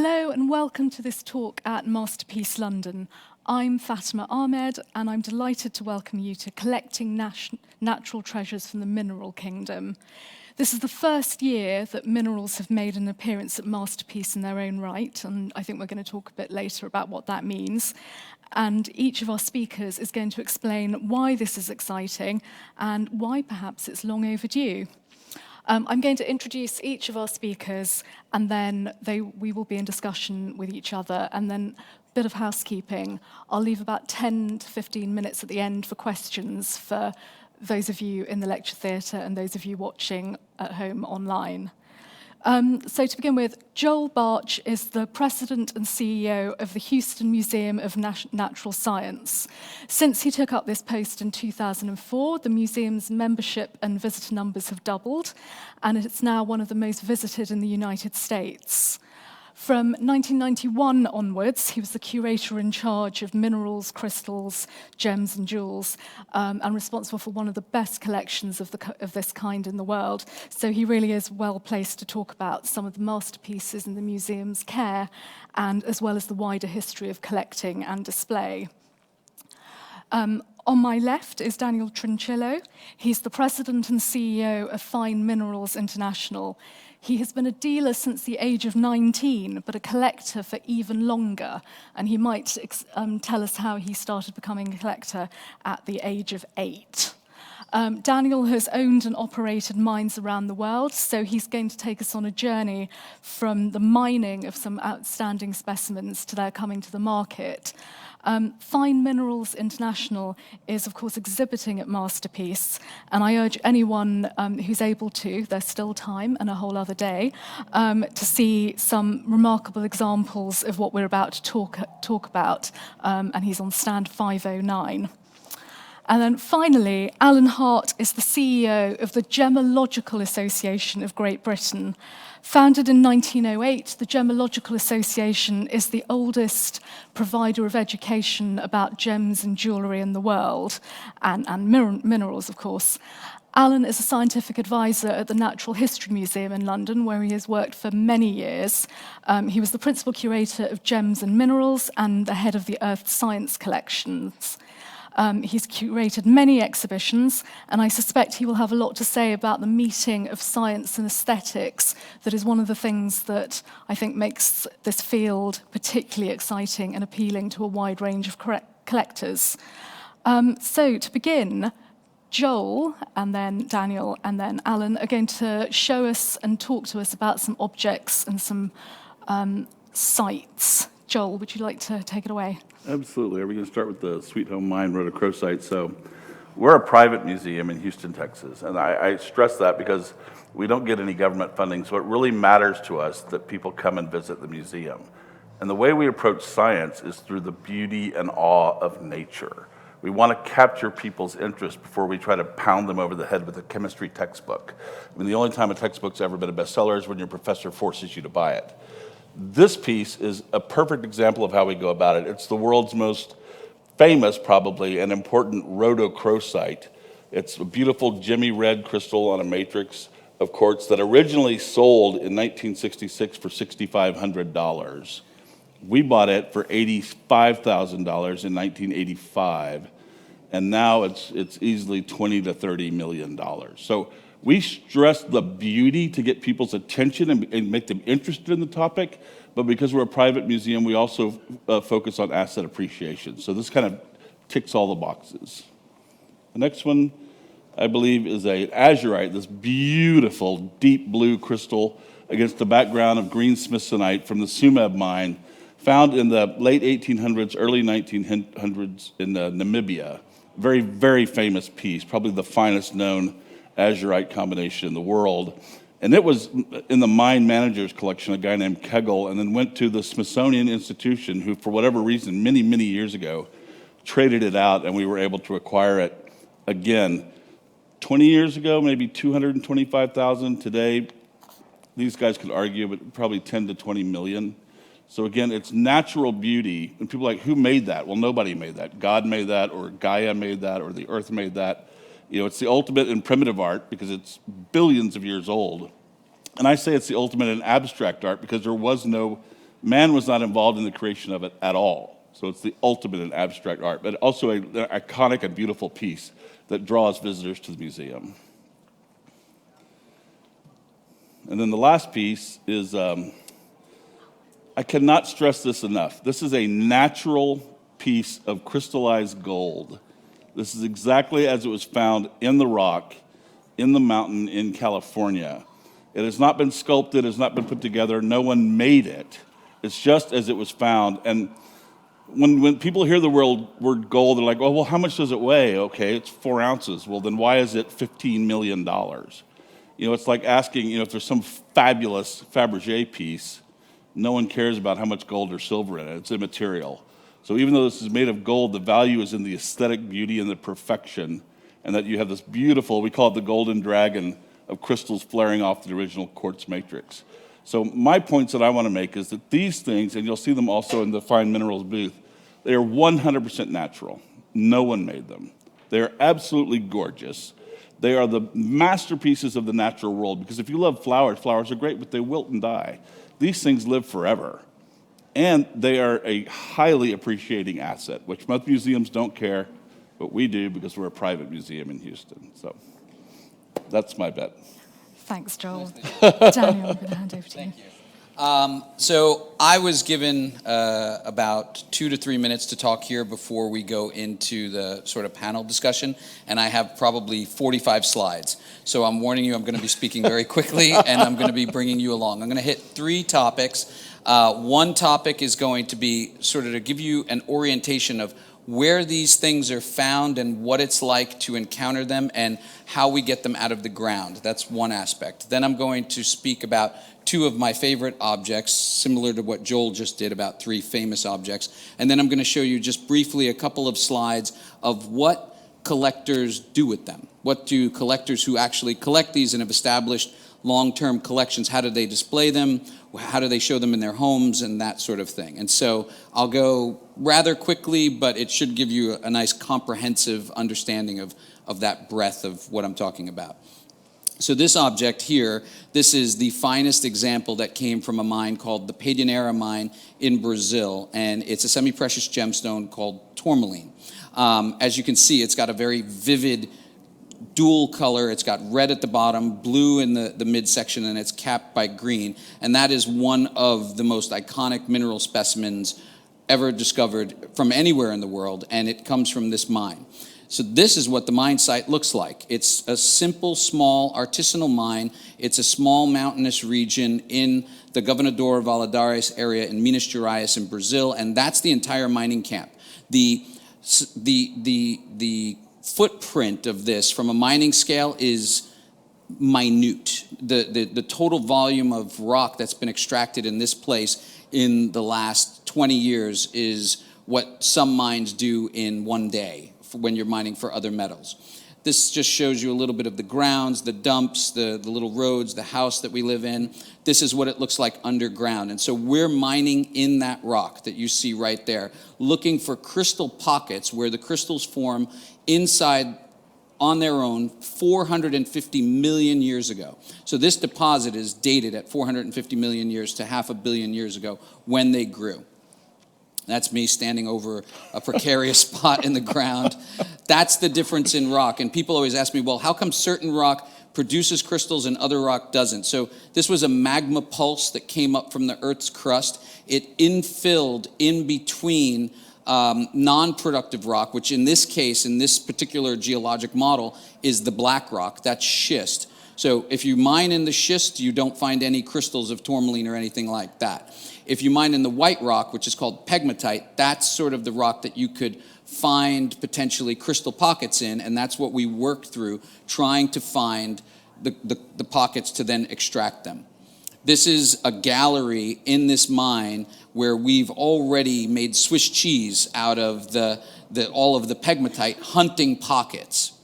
Hello and welcome to this talk at Masterpiece London. I'm Fatema Ahmed and I'm delighted to welcome you to Collecting Natural Treasures from the Mineral Kingdom. This is the first year that minerals have made an appearance at Masterpiece in their own right, and I think we're going to talk a bit later about what that means. And each of our speakers is going to explain why this is exciting and why perhaps it's long overdue. I'm going to introduce each of our speakers, and then we will be in discussion with each other, and then a bit of housekeeping. I'll leave about 10 to 15 minutes at the end for questions for those of you in the lecture theatre and those of you watching at home online. So to begin with, Joel Bartsch is the President and CEO of the Houston Museum of Natural Science. Since he took up this post in 2004, the museum's membership and visitor numbers have doubled, and it's now one of the most visited in the United States. From 1991 onwards, he was the curator in charge of minerals, crystals, gems, and jewels, and responsible for one of the best collections of this kind in the world. So he really is well placed to talk about some of the masterpieces in the museum's care, and as well as the wider history of collecting and display. On my left is Daniel Tranchillo. He's the president and CEO of Fine Minerals International. He has been a dealer since the age of 19, but a collector for even longer. And he might tell us how he started becoming a collector at the age of 8. Daniel has owned and operated mines around the world, so he's going to take us on a journey from the mining of some outstanding specimens to their coming to the market. Fine Minerals International is, of course, exhibiting at Masterpiece, and I urge anyone who's able to, there's still time and a whole other day, to see some remarkable examples of what we're about to talk about, and he's on stand 509. And then finally, Alan Hart is the CEO of the Gemological Association of Great Britain. Founded in 1908, the Gemological Association is the oldest provider of education about gems and jewellery in the world, and minerals, of course. Alan is a scientific advisor at the Natural History Museum in London, where he has worked for many years. He was the principal curator of gems and minerals and the head of the Earth Science collections. He's curated many exhibitions, and I suspect he will have a lot to say about the meeting of science and aesthetics that is one of the things that I think makes this field particularly exciting and appealing to a wide range of collectors. So to begin, Joel, and then Daniel, and then Alan are going to show us and talk to us about some objects and some sites. Joel, would you like to take it away? Absolutely. We're going to start with the Sweet Home Mine, Rhodochrosite. So we're a private museum in Houston, Texas, and I stress that because we don't get any government funding, so it really matters to us that people come and visit the museum. And the way we approach science is through the beauty and awe of nature. We want to capture people's interest before we try to pound them over the head with a chemistry textbook. I mean, the only time a textbook's ever been a bestseller is when your professor forces you to buy it. This piece is a perfect example of how we go about it. It's the world's most famous, probably, and important rhodochrosite. It's a beautiful gemmy red crystal on a matrix of quartz that originally sold in 1966 for $6,500. We bought it for $85,000 in 1985, and now it's easily $20 to $30 million. So we stress the beauty to get people's attention and make them interested in the topic, but because we're a private museum, we also focus on asset appreciation. So this kind of ticks all the boxes. The next one, I believe, is an Azurite, this beautiful deep blue crystal against the background of green smithsonite from the Sumeb mine, found in the late 1800s, early 1900s in Namibia. Very, very famous piece, probably the finest known Azurite combination in the world. And it was in the mine manager's collection, a guy named Kegel, and then went to the Smithsonian Institution, who, for whatever reason, many, many years ago, traded it out, and we were able to acquire it again. 20 years ago, maybe $225,000. Today, these guys could argue, but probably 10 to 20 million. So again, it's natural beauty. And people are like, who made that? Well, nobody made that. God made that, or Gaia made that, or the earth made that. You know, it's the ultimate in primitive art because it's billions of years old. And I say it's the ultimate in abstract art because there was no Man was not involved in the creation of it at all. So it's the ultimate in abstract art, but also an iconic and beautiful piece that draws visitors to the museum. And then the last piece is, I cannot stress this enough. This is a natural piece of crystallized gold. This is exactly as it was found in the rock, in the mountain in California. It has not been sculpted, it has not been put together, no one made it. It's just as it was found. And when people hear the word gold, they're like, oh, well, how much does it weigh? Okay, it's 4 ounces. Well, then why is it $15 million? You know, it's like asking, if there's some fabulous Fabergé piece, no one cares about how much gold or silver in it. It's immaterial. So even though this is made of gold, the value is in the aesthetic beauty and the perfection, and that you have this beautiful, we call it the golden dragon of crystals flaring off the original quartz matrix. So my points that I want to make is that these things, and you'll see them also in the Fine Minerals booth, they are 100% natural. No one made them. They are absolutely gorgeous. They are the masterpieces of the natural world, because if you love flowers, flowers are great, but they wilt and die. These things live forever. And they are a highly appreciating asset, which most museums don't care, but we do because we're a private museum in Houston. So that's my bet. Thanks, Joel. Daniel, I'm going to hand over to you. Thank you. So I was given about 2 to 3 minutes to talk here before we go into the sort of panel discussion, and I have probably 45 slides. So I'm warning you, I'm going to be speaking very quickly, and I'm going to be bringing you along. I'm going to hit 3 topics. One topic is going to be sort of to give you an orientation of where these things are found and what it's like to encounter them and how we get them out of the ground. That's one aspect. Then I'm going to speak about 2 of my favorite objects, similar to what Joel just did about 3 famous objects. And then I'm going to show you just briefly a couple of slides of what collectors do with them. What do collectors who actually collect these and have established long-term collections, how do they display them? How do they show them in their homes and that sort of thing? And so I'll go rather quickly, but it should give you a nice comprehensive understanding of that breadth of what I'm talking about. So this object here, this is the finest example that came from a mine called the Pederneiras mine in Brazil, and it's a semi-precious gemstone called Tourmaline. As you can see, it's got a very vivid dual color. It's got red at the bottom, blue in the midsection, and it's capped by green. And that is one of the most iconic mineral specimens ever discovered from anywhere in the world, and it comes from this mine. So this is what the mine site looks like. It's a simple, small, artisanal mine. It's a small mountainous region in the Governador Valadares area in Minas Gerais in Brazil, and that's the entire mining camp. The footprint of this from a mining scale is minute. The total volume of rock that's been extracted in this place in the last 20 years is what some mines do in one day when you're mining for other metals. This just shows you a little bit of the grounds, the dumps, the little roads, the house that we live in. This is what it looks like underground. And so we're mining in that rock that you see right there, looking for crystal pockets where the crystals form inside on their own 450 million years ago. So this deposit is dated at 450 million years to 500 million years ago when they grew. That's me standing over a precarious spot in the ground. That's the difference in rock. And people always ask me, well, how come certain rock produces crystals and other rock doesn't? So this was a magma pulse that came up from the Earth's crust. It infilled in between non-productive rock, which in this case, in this particular geologic model, is the black rock. That's schist. So if you mine in the schist, you don't find any crystals of tourmaline or anything like that. If you mine in the white rock, which is called pegmatite, that's sort of the rock that you could find potentially crystal pockets in, and that's what we work through, trying to find the pockets to then extract them. This is a gallery in this mine where we've already made Swiss cheese out of all of the pegmatite, hunting pockets.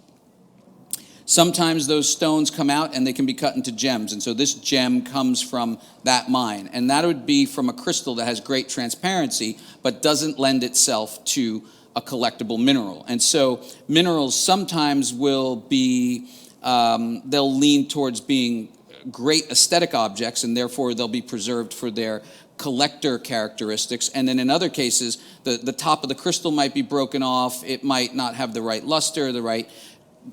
Sometimes those stones come out and they can be cut into gems. And so this gem comes from that mine. And that would be from a crystal that has great transparency, but doesn't lend itself to a collectible mineral. And so minerals sometimes will be, they'll lean towards being great aesthetic objects, and therefore they'll be preserved for their collector characteristics. And then in other cases, the top of the crystal might be broken off. It might not have the right luster, the right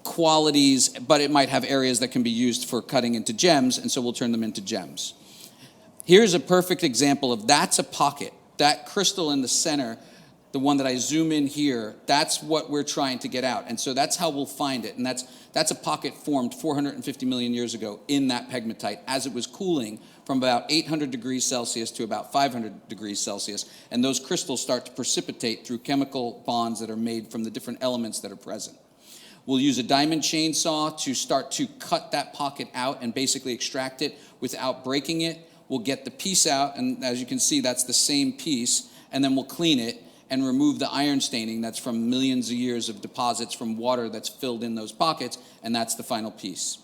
qualities, but it might have areas that can be used for cutting into gems, and so we'll turn them into gems. Here's a perfect example of that's a pocket. That crystal in the center, the one that I zoom in here, that's what we're trying to get out. And so that's how we'll find it. And that's a pocket formed 450 million years ago in that pegmatite as it was cooling from about 800 degrees Celsius to about 500 degrees Celsius. And those crystals start to precipitate through chemical bonds that are made from the different elements that are present. We'll use a diamond chainsaw to start to cut that pocket out and basically extract it without breaking it. We'll get the piece out, and as you can see, that's the same piece, and then we'll clean it and remove the iron staining that's from millions of years of deposits from water that's filled in those pockets, and that's the final piece.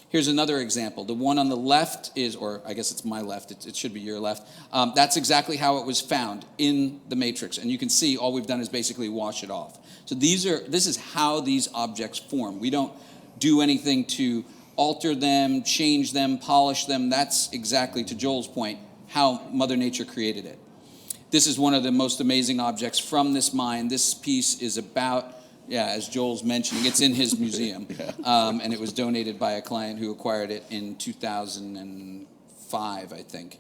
Here's another example. The one on the left is, or I guess it's my left, it should be your left. That's exactly how it was found in the matrix, and you can see all we've done is basically wash it off. So this is how these objects form. We don't do anything to alter them, change them, polish them. That's exactly, to Joel's point, how Mother Nature created it. This is one of the most amazing objects from this mine. This piece is about, as Joel's mentioning, it's in his museum. And it was donated by a client who acquired it in 2005, I think.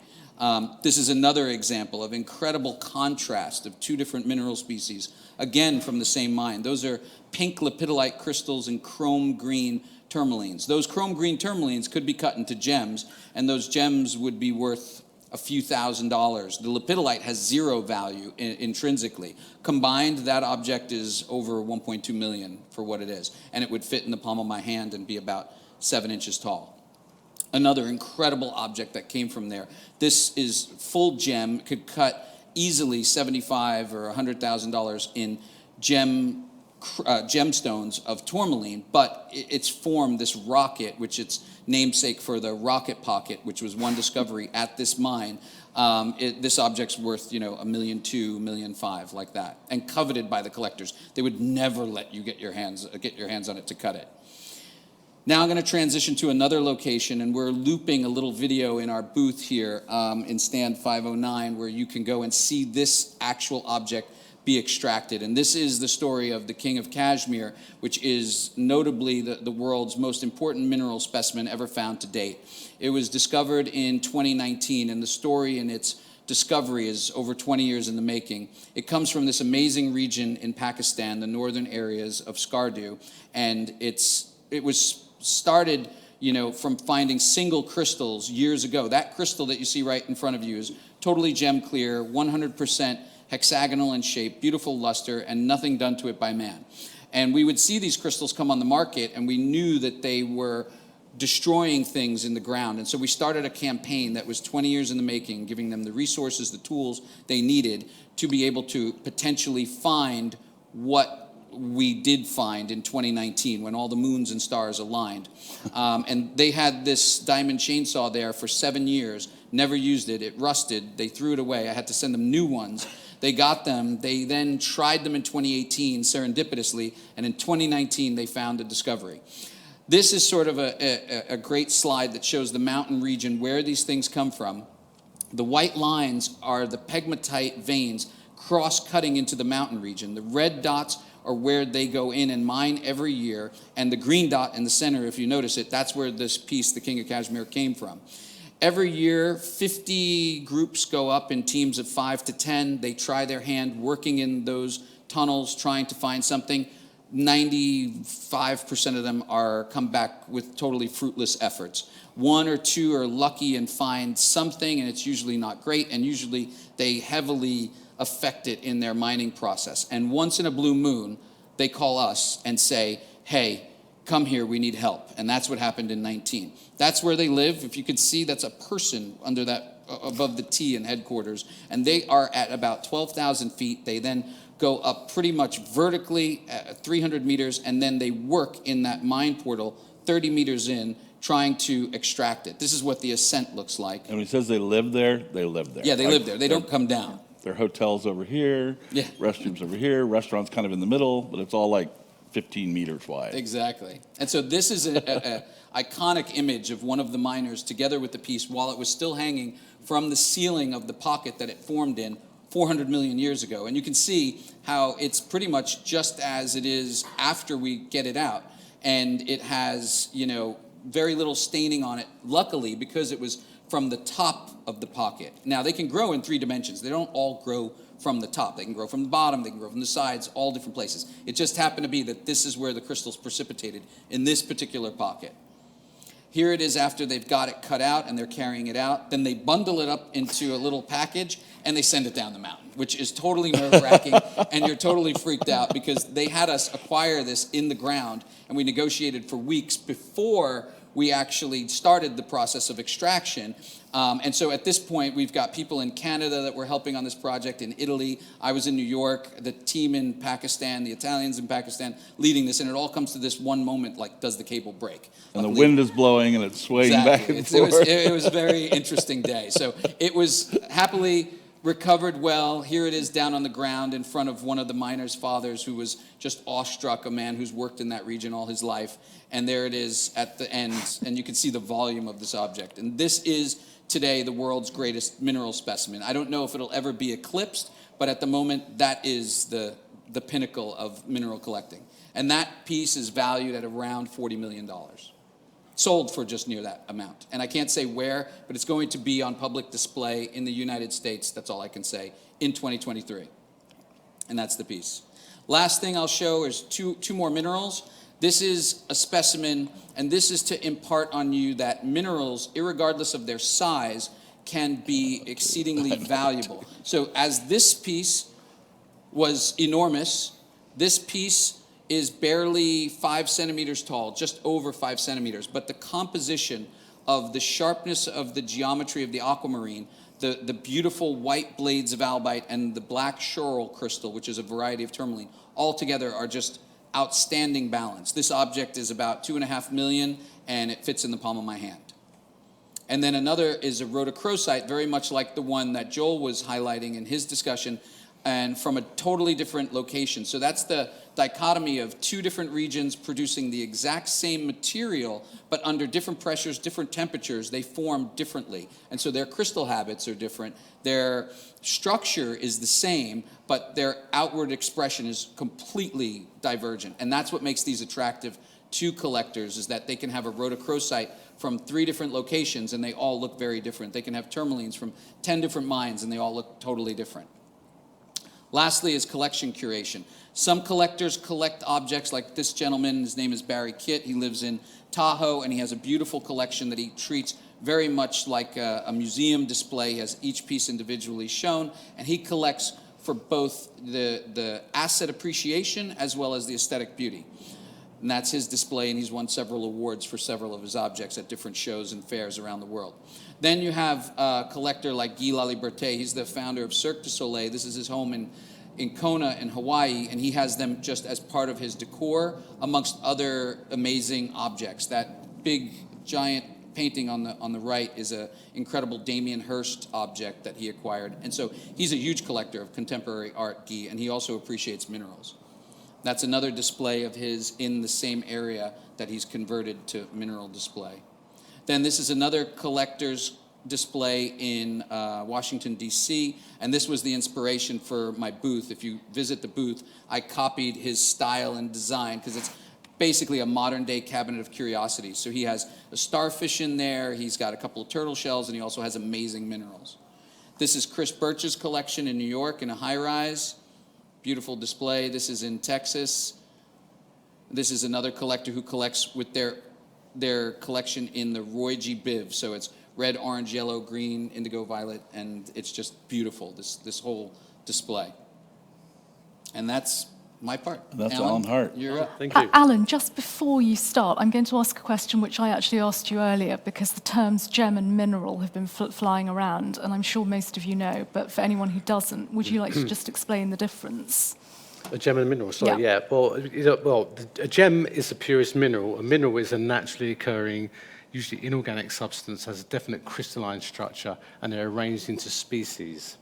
This is another example of incredible contrast of two different mineral species, again from the same mine. Those are pink lepidolite crystals and chrome green tourmalines. Those chrome green tourmalines could be cut into gems, and those gems would be worth a few $1,000s. The lepidolite has zero value intrinsically. Combined, that object is over 1.2 million for what it is, and it would fit in the palm of my hand and be about 7 inches tall. Another incredible object that came from there. This is full gem, could cut easily $75,000 or $100,000 in gemstones of tourmaline, but it's formed this rocket, which it's namesake for the rocket pocket, which was one discovery at this mine. This object's worth, $1.2 million, $1.5 million, like that, and coveted by the collectors. They would never let you get your hands on it to cut it. Now I'm going to transition to another location, and we're looping a little video in our booth here in stand 509, where you can go and see this actual object be extracted. And this is the story of the King of Cashmere, which is notably the world's most important mineral specimen ever found to date. It was discovered in 2019, and the story in its discovery is over 20 years in the making. It comes from this amazing region in Pakistan, the northern areas of Skardu, and it was started from finding single crystals years ago. That crystal that you see right in front of you is totally gem clear, 100% hexagonal in shape, beautiful luster, and nothing done to it by man. And we would see these crystals come on the market, and we knew that they were destroying things in the ground. And so we started a campaign that was 20 years in the making, giving them the resources, the tools they needed to be able to potentially find what we did find in 2019 when all the moons and stars aligned. And they had this diamond chainsaw there for 7 years, never used it, it rusted, they threw it away, I had to send them new ones. They got them, they then tried them in 2018 serendipitously, and in 2019 they found a discovery. This is sort of a great slide that shows the mountain region where these things come from. The white lines are the pegmatite veins cross-cutting into the mountain region. The red dots are where they go in and mine every year, and the green dot in the center, if you notice it, that's where this piece, the King of Cashmere, came from. Every year, 50 groups go up in teams of 5 to 10. They try their hand working in those tunnels, trying to find something. 95% of them come back with totally fruitless efforts. 1 or 2 are lucky and find something, and it's usually not great, and usually they heavily affect it in their mining process. And once in a blue moon, they call us and say, hey, come here, we need help. And that's what happened in 19. That's where they live. If you can see, that's a person under that, above the T in headquarters. And they are at about 12,000 feet. They then go up pretty much vertically at 300 meters, and then they work in that mine portal 30 meters in, trying to extract it. This is what the ascent looks like. And when he says they live there, they live there. Yeah, they live there. They don't come down. There are hotels over here, restrooms over here, restaurants kind of in the middle, but it's all like 15 meters wide. Exactly. And so this is, iconic image of one of the miners together with the piece while it was still hanging from the ceiling of the pocket that it formed in 400 million years ago. And you can see how it's pretty much just as it is after we get it out. And it has, very little staining on it, luckily, because it was from the top of the pocket. Now, they can grow in 3 dimensions. They don't all grow from the top. They can grow from the bottom, they can grow from the sides, all different places. It just happened to be that this is where the crystal's precipitated in this particular pocket. Here it is after they've got it cut out and they're carrying it out. Then they bundle it up into a little package and they send it down the mountain, which is totally nerve-wracking, and you're totally freaked out because they had us acquire this in the ground, and we negotiated for weeks before we actually started the process of extraction. And so at this point, we've got people in Canada that were helping on this project, in Italy. I was in New York, the team in Pakistan, the Italians in Pakistan leading this, and it all comes to this one moment, like, does the cable break? And the wind is blowing and it's swaying back and forth. It was a very interesting day. So it was happily recovered well. Here it is down on the ground in front of one of the miners' fathers who was just awestruck, a man who's worked in that region all his life. And there it is at the end, and you can see the volume of this object. And this is today the world's greatest mineral specimen. I don't know if it'll ever be eclipsed, but at the moment, that is the pinnacle of mineral collecting. And that piece is valued at around $40 million. Sold for just near that amount. And I can't say where, but it's going to be on public display in the United States, that's all I can say, in 2023. And that's the piece. Last thing I'll show is two more minerals. This is a specimen, and this is to impart on you that minerals, irregardless of their size, can be exceedingly valuable. So as this piece was enormous, this piece is barely 5 centimeters tall, just over 5 centimeters. But the composition of the sharpness of the geometry of the aquamarine, the beautiful white blades of albite, and the black schorl crystal, which is a variety of tourmaline, all together are just outstanding balance. This object is about 2.5 million, and it fits in the palm of my hand. And then another is a rhodochrosite, very much like the one that Joel was highlighting in his discussion, and from a totally different location. So that's the dichotomy of 2 different regions producing the exact same material, but under different pressures, different temperatures, they form differently. And so their crystal habits are different. Their structure is the same, but their outward expression is completely divergent. And that's what makes these attractive to collectors, is that they can have a rhodochrosite from 3 different locations and they all look very different. They can have tourmalines from 10 different mines and they all look totally different. Lastly is collection curation. Some collectors collect objects like this gentleman. His name is Barry Kitt. He lives in Tahoe, and he has a beautiful collection that he treats very much like a museum display. He has each piece individually shown, and he collects for both the asset appreciation as well as the aesthetic beauty. And that's his display, and he's won several awards for several of his objects at different shows and fairs around the world. Then you have a collector like Gilali Bertay. He's the founder of Cirque du Soleil. This is his home in Kona in Hawaii, and he has them just as part of his decor amongst other amazing objects. That big, giant painting on the right is an incredible Damien Hirst object that he acquired. And so he's a huge collector of contemporary art, Guy, and he also appreciates minerals. That's another display of his in the same area that he's converted to mineral display. Then this is another collector's display in Washington, D.C., and this was the inspiration for my booth. If you visit the booth, I copied his style and design because it's basically a modern-day cabinet of curiosities. So he has a starfish in there, he's got a couple of turtle shells, and he also has amazing minerals. This is Chris Birch's collection in New York in a high-rise. Beautiful display. This is in Texas. This is another collector who collects with their collection in the Roy G. Biv. So it's red, orange, yellow, green, indigo, violet, and it's just beautiful, this whole display. And that's my part. That's Alan Hart. You're up. Thank you. Alan, just before you start, I'm going to ask a question which I actually asked you earlier, because the terms gem and mineral have been flying around, and I'm sure most of you know, but for anyone who doesn't, would you like to just explain the difference? A gem and a mineral, sorry, Yeah. yeah. Well, a gem is the purest mineral. A mineral is a naturally occurring, usually inorganic substance, has a definite crystalline structure, and they're arranged into species.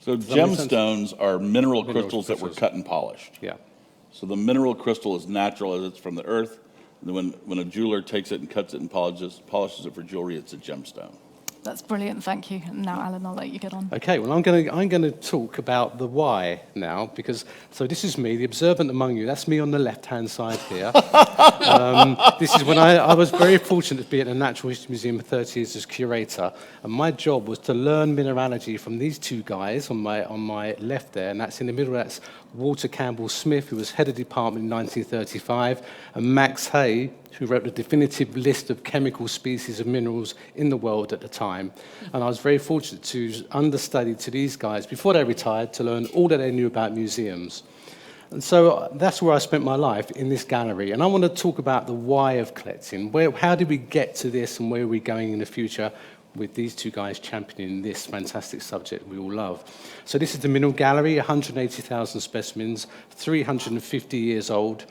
So Does that make sense? gemstones are mineral Mineral crystals that were crystals. cut and polished. Yeah. So the mineral crystal is natural as it's from the earth. And then when a jeweler takes it and cuts it and polishes it for jewelry, it's a gemstone. That's brilliant, thank you. And now, Alan, I'll let you get on. Okay, well, I'm going to talk about the why now, because so this is me, the observant among you. That's me on the left-hand side here. This is when I was very fortunate to be at the Natural History Museum for 30 years as curator, and my job was to learn mineralogy from these two guys on my left there, and that's in the middle. That's Walter Campbell Smith, who was head of department in 1935, and Max Hay, who wrote the definitive list of chemical species of minerals in the world at the time. And I was very fortunate to understudy to these guys before they retired to learn all that they knew about museums. And so that's where I spent my life, in this gallery. And I want to talk about the why of collecting. How did we get to this, and where are we going in the future with these two guys championing this fantastic subject we all love. So this is the Mineral Gallery, 180,000 specimens, 350 years old.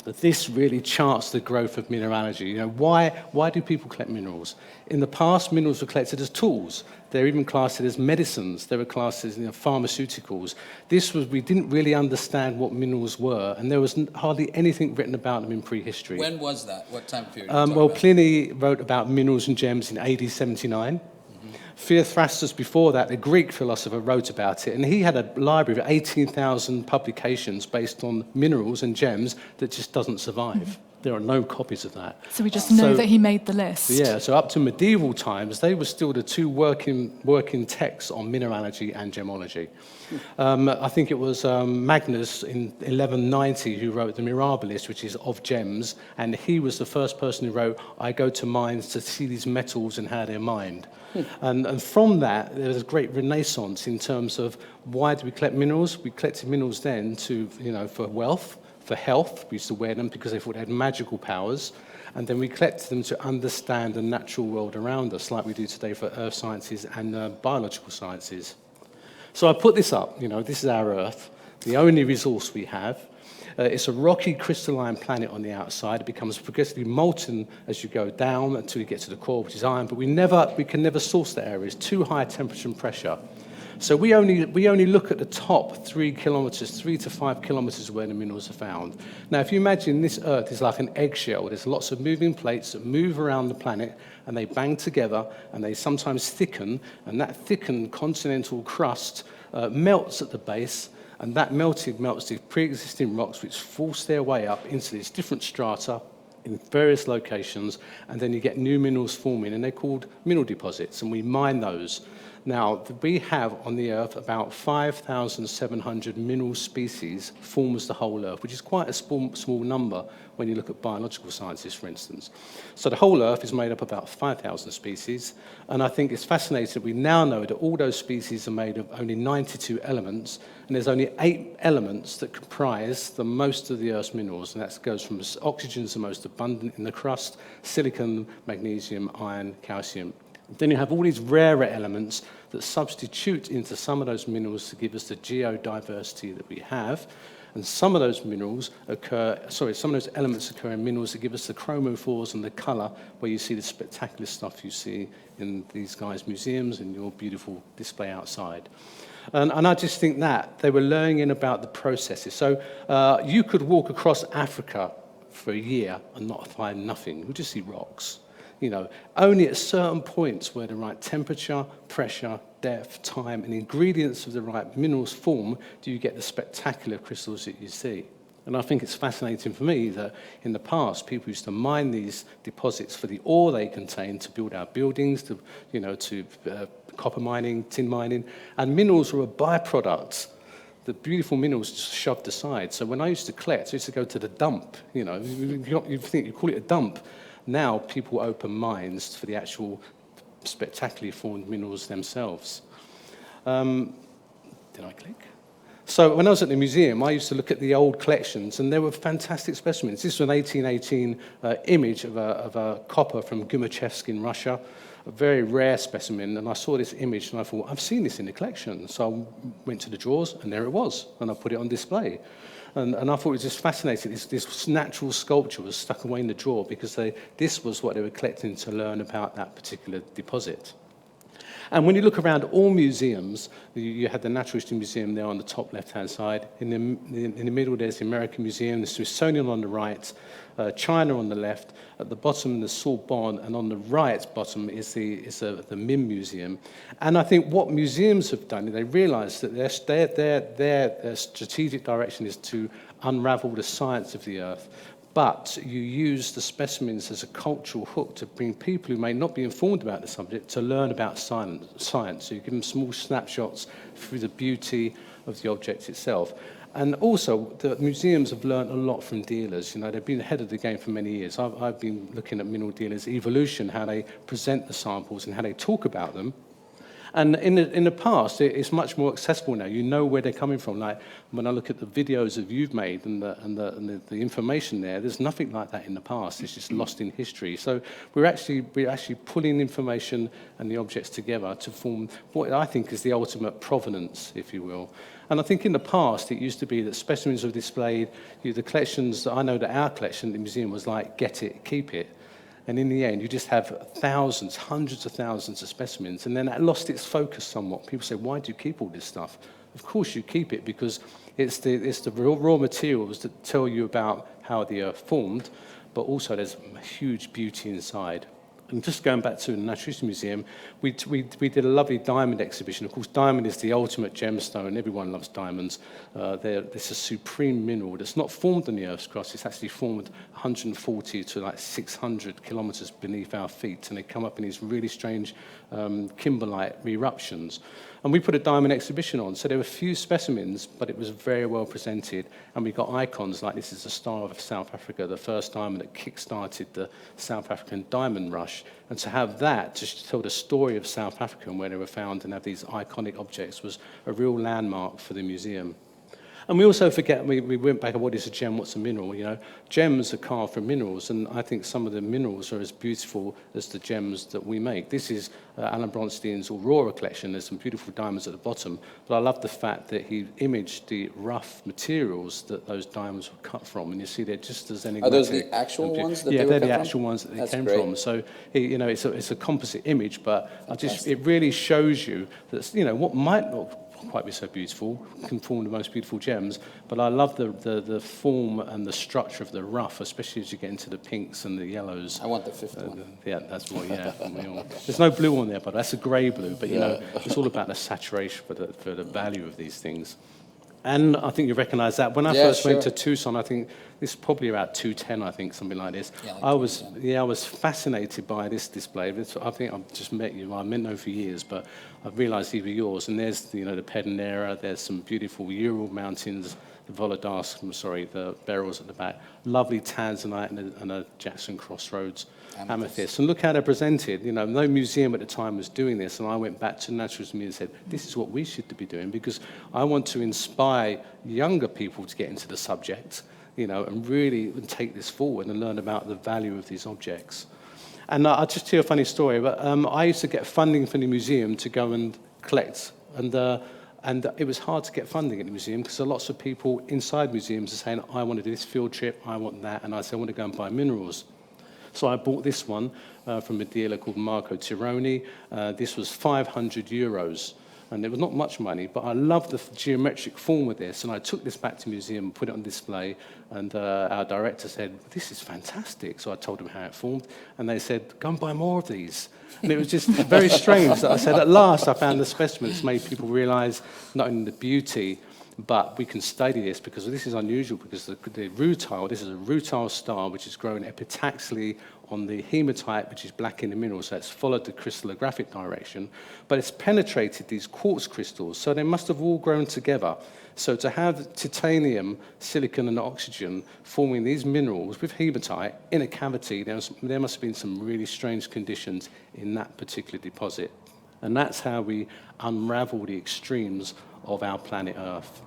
This really charts the growth of mineralogy. You know, why do people collect minerals? In the past, minerals were collected as tools. They're even classed as medicines. They were classed as pharmaceuticals. We didn't really understand what minerals were, and there was hardly anything written about them in prehistory. When was that? What time period? Well, Pliny wrote about minerals and gems in AD 79. Theophrastus, before that, the Greek philosopher, wrote about it, and he had a library of 18,000 publications based on minerals and gems that just doesn't survive. There are no copies of that. So we just know that he made the list. Yeah, so up to medieval times, they were still the two working texts on mineralogy and gemology. I think it was Magnus in 1190 who wrote the Mirabilis, which is of gems, and he was the first person who wrote, I go to mines to see these metals and how they're mined. And from that, there was a great renaissance in terms of why do we collect minerals? We collected minerals then for wealth, for health. We used to wear them because they thought they had magical powers. And then we collected them to understand the natural world around us, like we do today for earth sciences and biological sciences. So I put this up. This is our Earth, the only resource we have. It's a rocky crystalline planet on the outside. It becomes progressively molten as you go down until you get to the core, which is iron. But we can never source that area. It's too high temperature and pressure. So we only look at the top 3 to 5 kilometers where the minerals are found. Now, if you imagine this Earth is like an eggshell, there's lots of moving plates that move around the planet, and they bang together, and they sometimes thicken, and that thickened continental crust melts at the base, and that melts the pre-existing rocks, which force their way up into these different strata in various locations, and then you get new minerals forming, and they're called mineral deposits, and we mine those. Now, we have on the Earth about 5,700 mineral species forms the whole Earth, which is quite a small number when you look at biological sciences, for instance. So the whole Earth is made up of about 5,000 species, and I think it's fascinating that we now know that all those species are made of only 92 elements, and there's only 8 elements that comprise the most of the Earth's minerals, and that goes from oxygen is the most abundant in the crust, silicon, magnesium, iron, calcium. Then you have all these rarer elements that substitute into some of those minerals to give us the geodiversity that we have. And some of those elements occur in minerals that give us the chromophores and the color, where you see the spectacular stuff you see in these guys' museums and your beautiful display outside. And I just think that they were learning about the processes. So you could walk across Africa for a year and not find nothing. You would just see rocks. Only at certain points where the right temperature, pressure, depth, time, and ingredients of the right minerals form do you get the spectacular crystals that you see. And I think it's fascinating for me that in the past, people used to mine these deposits for the ore they contain to build our buildings, to copper mining, tin mining, and minerals were a byproduct. The beautiful minerals just shoved aside. So when I used to collect, I used to go to the dump. You think you call it a dump. Now people open mines for the actual spectacularly formed minerals themselves. Did I click? So when I was at the museum, I used to look at the old collections, and there were fantastic specimens. This was an 1818 image of a copper from Gumachevsk in Russia, a very rare specimen, and I saw this image, and I thought, I've seen this in the collection. So I went to the drawers, and there it was, and I put it on display. And I thought it was just fascinating. This natural sculpture was stuck away in the drawer because this was what they were collecting to learn about that particular deposit. And when you look around all museums, you had the Natural History Museum there on the top left-hand side. In the middle, there's the American Museum, the Smithsonian on the right, China on the left. At the bottom, the Sorbonne, and on the right bottom is the MIM Museum. And I think what museums have done, they realised that their strategic direction is to unravel the science of the Earth. But you use the specimens as a cultural hook to bring people who may not be informed about the subject to learn about science. So you give them small snapshots through the beauty of the object itself. And also, the museums have learned a lot from dealers. You know, they've been ahead of the game for many years. I've been looking at mineral dealers' evolution, how they present the samples and how they talk about them. And in the past, it's much more accessible now. You know where they're coming from. Like when I look at the videos that you've made and the information there's nothing like that in the past. It's just lost in history. So we're actually pulling information and the objects together to form what I think is the ultimate provenance, if you will. And I think in the past, it used to be that specimens were displayed. The collections, I know that our collection at the museum was like, get it, keep it. And in the end, you just have thousands, hundreds of thousands of specimens. And then that lost its focus somewhat. People say, why do you keep all this stuff? Of course you keep it because it's the raw materials that tell you about how the Earth formed, but also there's huge beauty inside. And just going back to the Natural History Museum, we did a lovely diamond exhibition. Of course, diamond is the ultimate gemstone. Everyone loves diamonds. It's a supreme mineral that's not formed on the Earth's crust. It's actually formed 140 to like 600 kilometers beneath our feet, and they come up in these really strange kimberlite eruptions. And we put a diamond exhibition on, so there were few specimens, but it was very well presented. And we got icons like this is the Star of South Africa, the first diamond that kick-started the South African diamond rush. And to have that, to tell the story of South Africa and where they were found and have these iconic objects was a real landmark for the museum. And we also forget, we went back, what is a gem, what's a mineral? You know, gems are carved from minerals, and I think some of the minerals are as beautiful as the gems that we make. This is Alan Bronstein's Aurora collection. There's some beautiful diamonds at the bottom, but I love the fact that he imaged the rough materials that those diamonds were cut from, and you see they're just as enigmatic. Are those the actual ones that they were cut from? Yeah, they're the actual ones that they came from. So, you know, it's a composite image, but it really shows you that, you know, what might not quite be so beautiful, can form the most beautiful gems, but I love the form and the structure of the rough, especially as you get into the pinks and the yellows. I want the fifth one. Yeah, that's what, yeah. There's no blue on there, but that's a grey blue, but you know, it's all about the saturation for the value of these things. And I think you recognise that. When I first went to Tucson, I think this is probably about 210, I think, something like this. Yeah, like I was fascinated by this display. I think I've just met you. I've met you for years, but I've realised these were yours. And there's, you know, the Pedernera. There's some beautiful Ural mountains, the the beryls at the back. Lovely tanzanite and a Jackson Crossroads amethyst. And look how they're presented. You know, no museum at the time was doing this, and I went back to the Natural History Museum and said, this is what we should be doing, because I want to inspire younger people to get into the subject, you know, and really take this forward and learn about the value of these objects. And I'll just tell you a funny story, but I used to get funding from the museum to go and collect, and it was hard to get funding at the museum because lots of people inside museums are saying, I want to do this field trip, I want that, and I said, I want to go and buy minerals. So I bought this one from a dealer called Marco Tironi. This was €500. And it was not much money, but I loved the geometric form of this. And I took this back to the museum and put it on display. And our director said, this is fantastic. So I told them how it formed. And they said, go and buy more of these. And it was just very strange that I said, at last I found the specimen that's made people realize not only the beauty, but we can study this because this is unusual, because the rutile, this is a rutile star which is grown epitaxially on the hematite, which is black in the mineral, so it's followed the crystallographic direction, but it's penetrated these quartz crystals, so they must have all grown together. So to have titanium, silicon, and oxygen forming these minerals with hematite in a cavity, there must have been some really strange conditions in that particular deposit. And that's how we unravel the extremes of our planet Earth.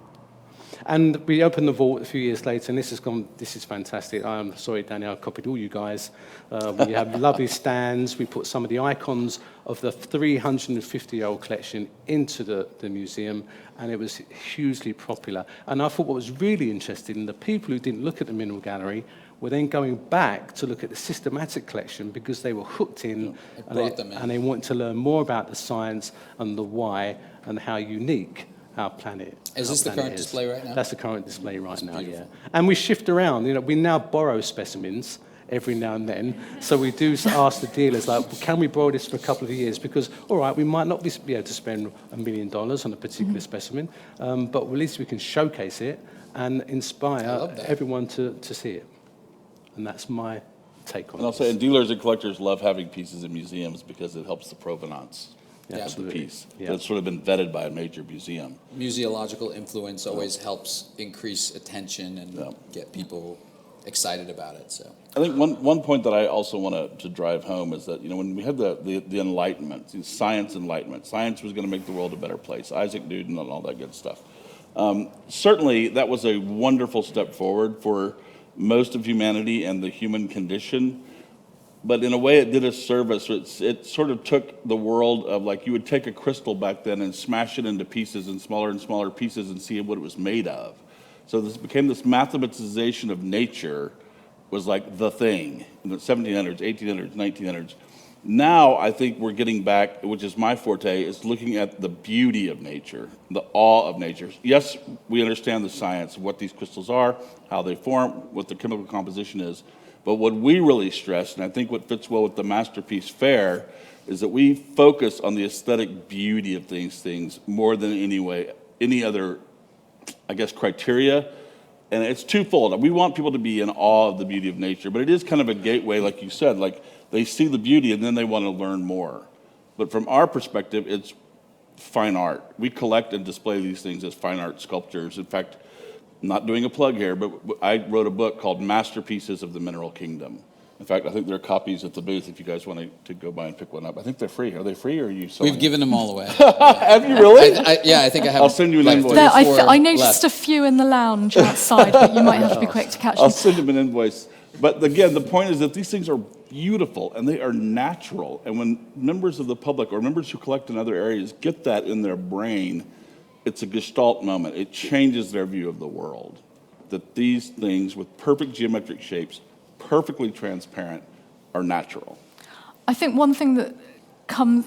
And we opened the vault a few years later, and this is fantastic. I'm sorry, Daniel, I copied all you guys. We have lovely stands. We put some of the icons of the 350-year-old collection into the museum, and it was hugely popular. And I thought what was really interesting, the people who didn't look at the mineral gallery were then going back to look at the systematic collection because they were hooked in, and they wanted to learn more about the science and the why and how unique our planet is. Is this the current display right now? That's the current display right now, beautiful. yeah. And we shift around. We now borrow specimens every now and then. So we do ask the dealers, like, can we borrow this for a couple of years? Because, all right, we might not be able to spend $1 million on a particular specimen, but at least we can showcase it and inspire everyone to see it. And that's my take on it. And I'll say, and dealers and collectors love having pieces in museums because it helps the provenance of the piece. Yeah. It's sort of been vetted by a major museum. Museological influence always helps increase attention and get people excited about it. So I think one point that I also want to drive home is that, when we had the Enlightenment, the science Enlightenment, science was going to make the world a better place, Isaac Newton and all that good stuff. Certainly, that was a wonderful step forward for most of humanity and the human condition. But in a way, it did a service. It sort of took the world of, like, you would take a crystal back then and smash it into pieces and smaller pieces and see what it was made of. So this became this mathematization of nature was like the thing in the 1700s, 1800s, 1900s. Now I think we're getting back, which is my forte, is looking at the beauty of nature, the awe of nature. Yes, we understand the science of what these crystals are, how they form, what the chemical composition is. But what we really stress, and I think what fits well with the Masterpiece Fair, is that we focus on the aesthetic beauty of these things more than any other, I guess, criteria. And it's twofold. We want people to be in awe of the beauty of nature, but it is kind of a gateway, like you said, like they see the beauty and then they want to learn more. But from our perspective, it's fine art. We collect and display these things as fine art sculptures. In fact, I'm not doing a plug here, but I wrote a book called Masterpieces of the Mineral Kingdom. In fact, I think there are copies at the booth if you guys want to go by and pick one up. I think they're free. Are they free or are you selling? we've given them all away. Have you really? I think I have. I'll send you an invoice. I noticed a few in the lounge outside, but you might have to be quick to catch them. I'll send them an invoice. But again, the point is that these things are beautiful and they are natural. And when members of the public or members who collect in other areas get that in their brain, it's a gestalt moment. It changes their view of the world. That these things with perfect geometric shapes, perfectly transparent, are natural. I think one thing that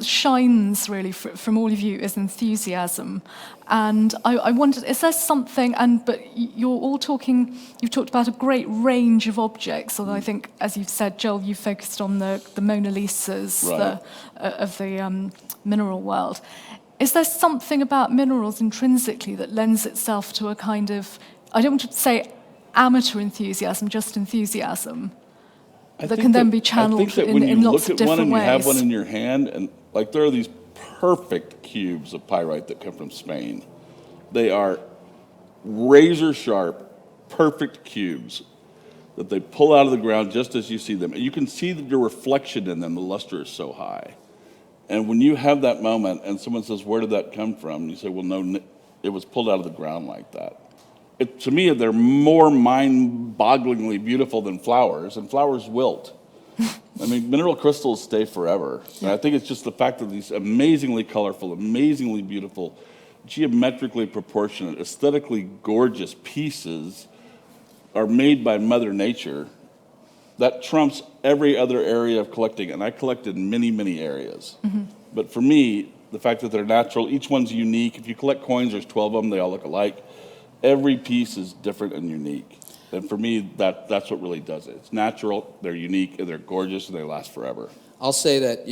shines really from all of you is enthusiasm. And I wondered, is there something, but you're all you've talked about a great range of objects, although I think, as you've said, Joel, you focused on the Mona Lisas of the mineral world. Is there something about minerals intrinsically that lends itself to a kind of, I don't want to say amateur enthusiasm, just enthusiasm, that can then be channeled in lots of different ways? I think that when you look at one and you have one in your hand, and like there are these perfect cubes of pyrite that come from Spain. They are razor sharp, perfect cubes that they pull out of the ground just as you see them. And you can see the reflection in them, the luster is so high. And when you have that moment and someone says, where did that come from? You say, well, no, it was pulled out of the ground like that. To me, they're more mind-bogglingly beautiful than flowers, and flowers wilt. I mean, mineral crystals stay forever. And I think it's just the fact that these amazingly colorful, amazingly beautiful, geometrically proportionate, aesthetically gorgeous pieces are made by Mother Nature. That trumps every other area of collecting, and I collect in many, many areas. Mm-hmm. But for me, the fact that they're natural, each one's unique. If you collect coins, there's 12 of them, they all look alike. Every piece is different and unique. And for me, that's what really does it. It's natural, they're unique, and they're gorgeous, and they last forever. I'll say that,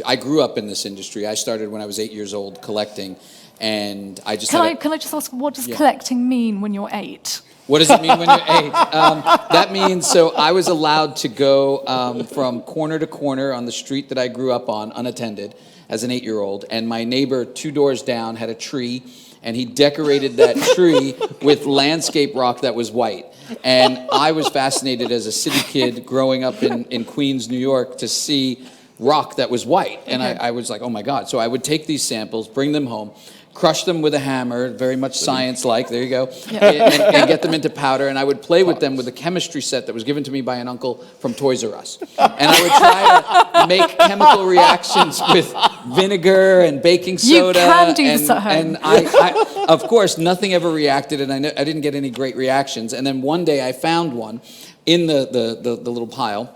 I grew up in this industry. I started when I was 8 years old collecting, and I just Can I just ask, what does collecting mean when you're 8? What does it mean when you're 8? That means, so I was allowed to go from corner to corner on the street that I grew up on, unattended, as an 8-year-old, and my neighbor 2 doors down had a tree, and he decorated that tree with landscape rock that was white. And I was fascinated as a city kid growing up in Queens, New York, to see rock that was white. And I was like, oh my God. So I would take these samples, bring them home, crush them with a hammer, very much science-like, there you go, and get them into powder. And I would play with them with a chemistry set that was given to me by an uncle from Toys R Us. And I would try to make chemical reactions with vinegar and baking soda. You can do this at home. And I, of course, nothing ever reacted, and I didn't get any great reactions. And then one day I found one in the little pile,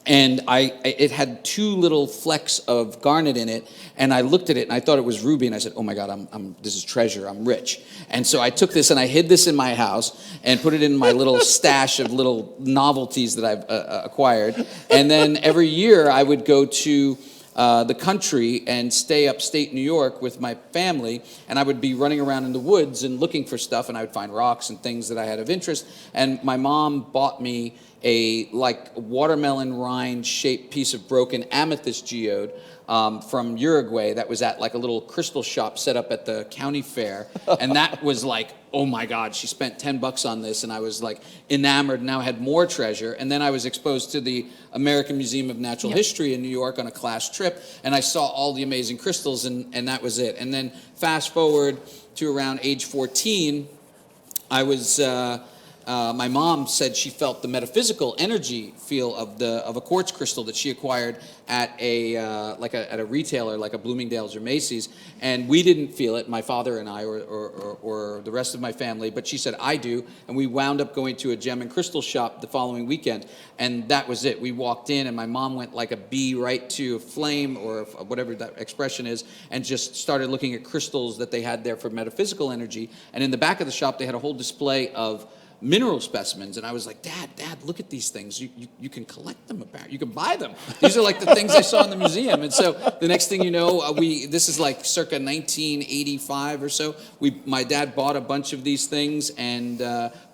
and it had 2 little flecks of garnet in it, and I looked at it and I thought it was ruby, and I said, "Oh my God, this is treasure. I'm rich." And so I took this and I hid this in my house and put it in my little stash of little novelties that I've acquired. And then every year I would go to the country and stay upstate New York with my family, and I would be running around in the woods and looking for stuff, and I would find rocks and things that I had of interest. And my mom bought me a watermelon rind shaped piece of broken amethyst geode from Uruguay that was at like a little crystal shop set up at the county fair. And that was like, oh my God, she spent $10 on this, and I was like enamored. Now I had more treasure. And then I was exposed to the American Museum of Natural History in New York on a class trip, and I saw all the amazing crystals, and that was it. And then fast forward to around age 14, I was my mom said she felt the metaphysical energy feel of a quartz crystal that she acquired at at a retailer like a Bloomingdale's or Macy's, and we didn't feel it, my father and I or the rest of my family, but she said I do, and we wound up going to a gem and crystal shop the following weekend, and that was it. We walked in, and my mom went like a bee right to a flame, or whatever that expression is, and just started looking at crystals that they had there for metaphysical energy. And in the back of the shop they had a whole display of mineral specimens, and I was like, Dad, look at these things. You can collect them, apparently. You can buy them. These are like the things I saw in the museum. And so the next thing you know, this is like circa 1985 or so. My dad bought a bunch of these things and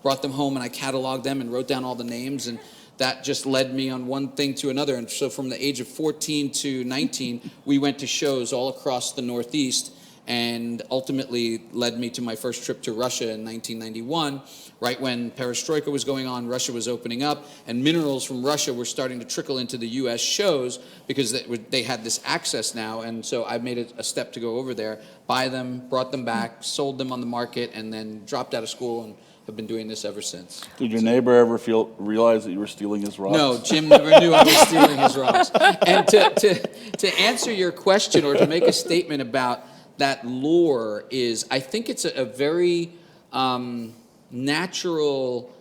brought them home, and I cataloged them and wrote down all the names, and that just led me on one thing to another. And so from the age of 14 to 19, we went to shows all across the Northeast, and ultimately led me to my first trip to Russia in 1991, right when perestroika was going on. Russia was opening up, and minerals from Russia were starting to trickle into the U.S. shows because they had this access now. And so I made it a step to go over there, buy them, brought them back, sold them on the market, and then dropped out of school and have been doing this ever since. Did your neighbor ever realize that you were stealing his rocks? No, Jim never knew I was stealing his rocks. And to answer your question, or to make a statement about that lore, is I think it's a very natural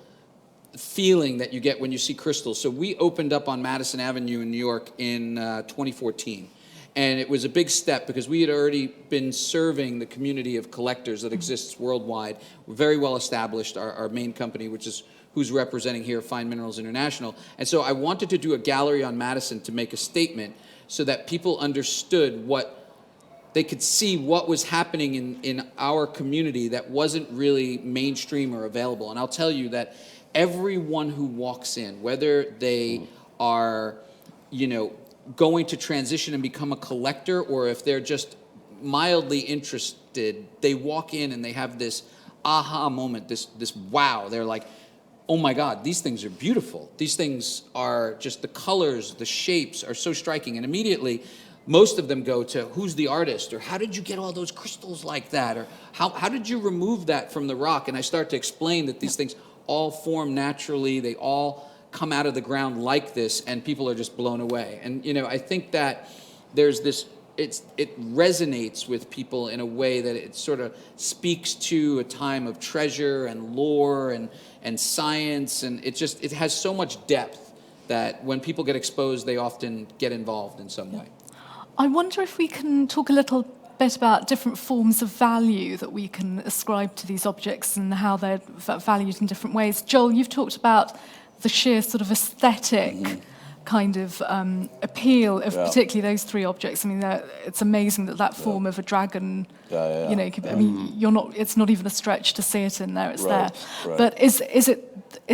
feeling that you get when you see crystals. So we opened up on Madison Avenue in New York in 2014. And it was a big step because we had already been serving the community of collectors that exists worldwide. We're very well established, our main company, which is who's representing here, Fine Minerals International. And so I wanted to do a gallery on Madison to make a statement so that people understood they could see what was happening in our community that wasn't really mainstream or available. And I'll tell you that everyone who walks in, whether they are, going to transition and become a collector, or if they're just mildly interested, they walk in and they have this aha moment, this wow. They're like, oh my God, these things are beautiful. These things are just, the colors, the shapes are so striking. And immediately, most of them go to, who's the artist? Or how did you get all those crystals like that? Or how did you remove that from the rock? And I start to explain that these things all form naturally. They all come out of the ground like this, and people are just blown away. And, I think that there's this, it resonates with people in a way that it sort of speaks to a time of treasure and lore and science. And it has so much depth that when people get exposed, they often get involved in some way. I wonder if we can talk a little bit about different forms of value that we can ascribe to these objects and how they're valued in different ways. Joel, you've talked about the sheer sort of aesthetic kind of appeal of particularly those three objects. I mean, it's amazing that form of a dragon, I mean, it's not even a stretch to see it in there, it's there. Right. But is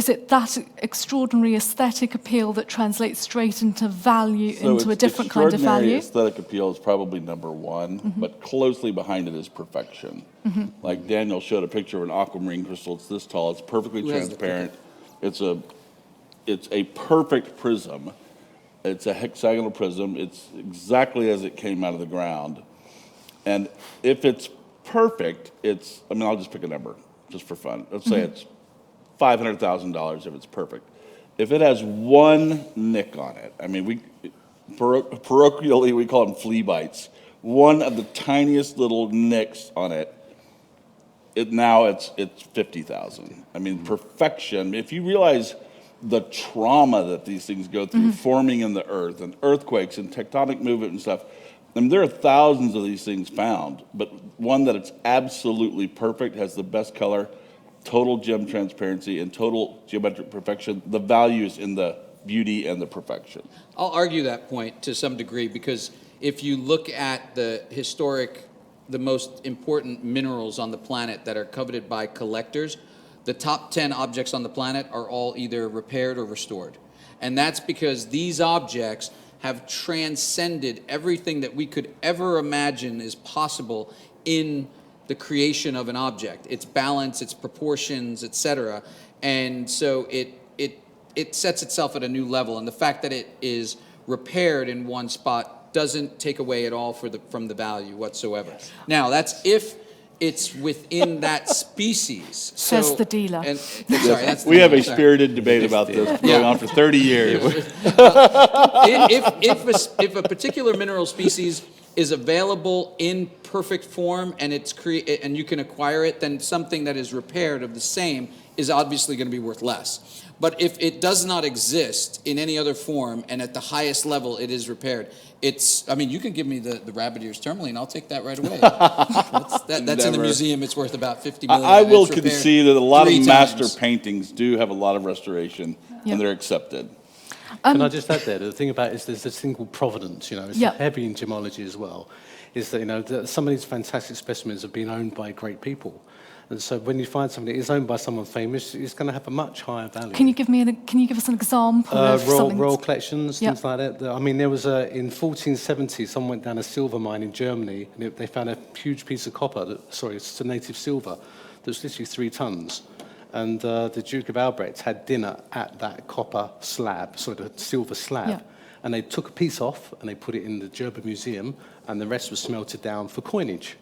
it that extraordinary aesthetic appeal that translates straight into value, into a different kind of value? Aesthetic appeal is probably number one, but closely behind it is perfection. Like Daniel showed a picture of an aquamarine crystal. It's this tall. It's perfectly transparent. It's a perfect prism. It's a hexagonal prism. It's exactly as it came out of the ground. And if it's perfect, I'll just pick a number, just for fun. Let's say it's $500,000 if it's perfect. If it has one nick on it, parochially we call them flea bites, one of the tiniest little nicks on it, it's 50,000. Perfection. If you realize the trauma that these things go through, forming in the earth, and earthquakes and tectonic movement and stuff, there are thousands of these things found, but one that it's absolutely perfect, has the best color, total gem transparency, and total geometric perfection. The value is in the beauty and the perfection. I'll argue that point to some degree, because if you look at the most important minerals on the planet that are coveted by collectors, the top 10 objects on the planet are all either repaired or restored. And that's because these objects have transcended everything that we could ever imagine is possible in the creation of an object, its balance, its proportions, etc. And so it sets itself at a new level. And the fact that it is repaired in one spot doesn't take away at all from the value whatsoever. Yes. Now, that's if it's within that species. Says the dealer. We have a spirited debate about this going on for 30 years. If a particular mineral species is available in perfect form and and you can acquire it, then something that is repaired of the same is obviously going to be worth less. But if it does not exist in any other form and at the highest level it is repaired, you can give me the rabbit ears tourmaline, I'll take that right away. That's in the museum, it's worth about $50 million. I will concede that a lot of master paintings do have a lot of restoration, and they're accepted. Can I just add there, the thing about it is there's this thing called provenance, it's heavy in gemology as well, is that, that some of these fantastic specimens have been owned by great people. And so when you find something that is owned by someone famous, it's going to have a much higher value. Can you give us an example of something? Royal collections, things like that. There was in 1470, someone went down a silver mine in Germany, and they found a huge piece of copper. It's a native silver that's literally 3 tons. And the Duke of Albrecht had dinner at that copper slab, the silver slab. Yeah. And they took a piece off and they put it in the German Museum, and the rest was smelted down for coinage.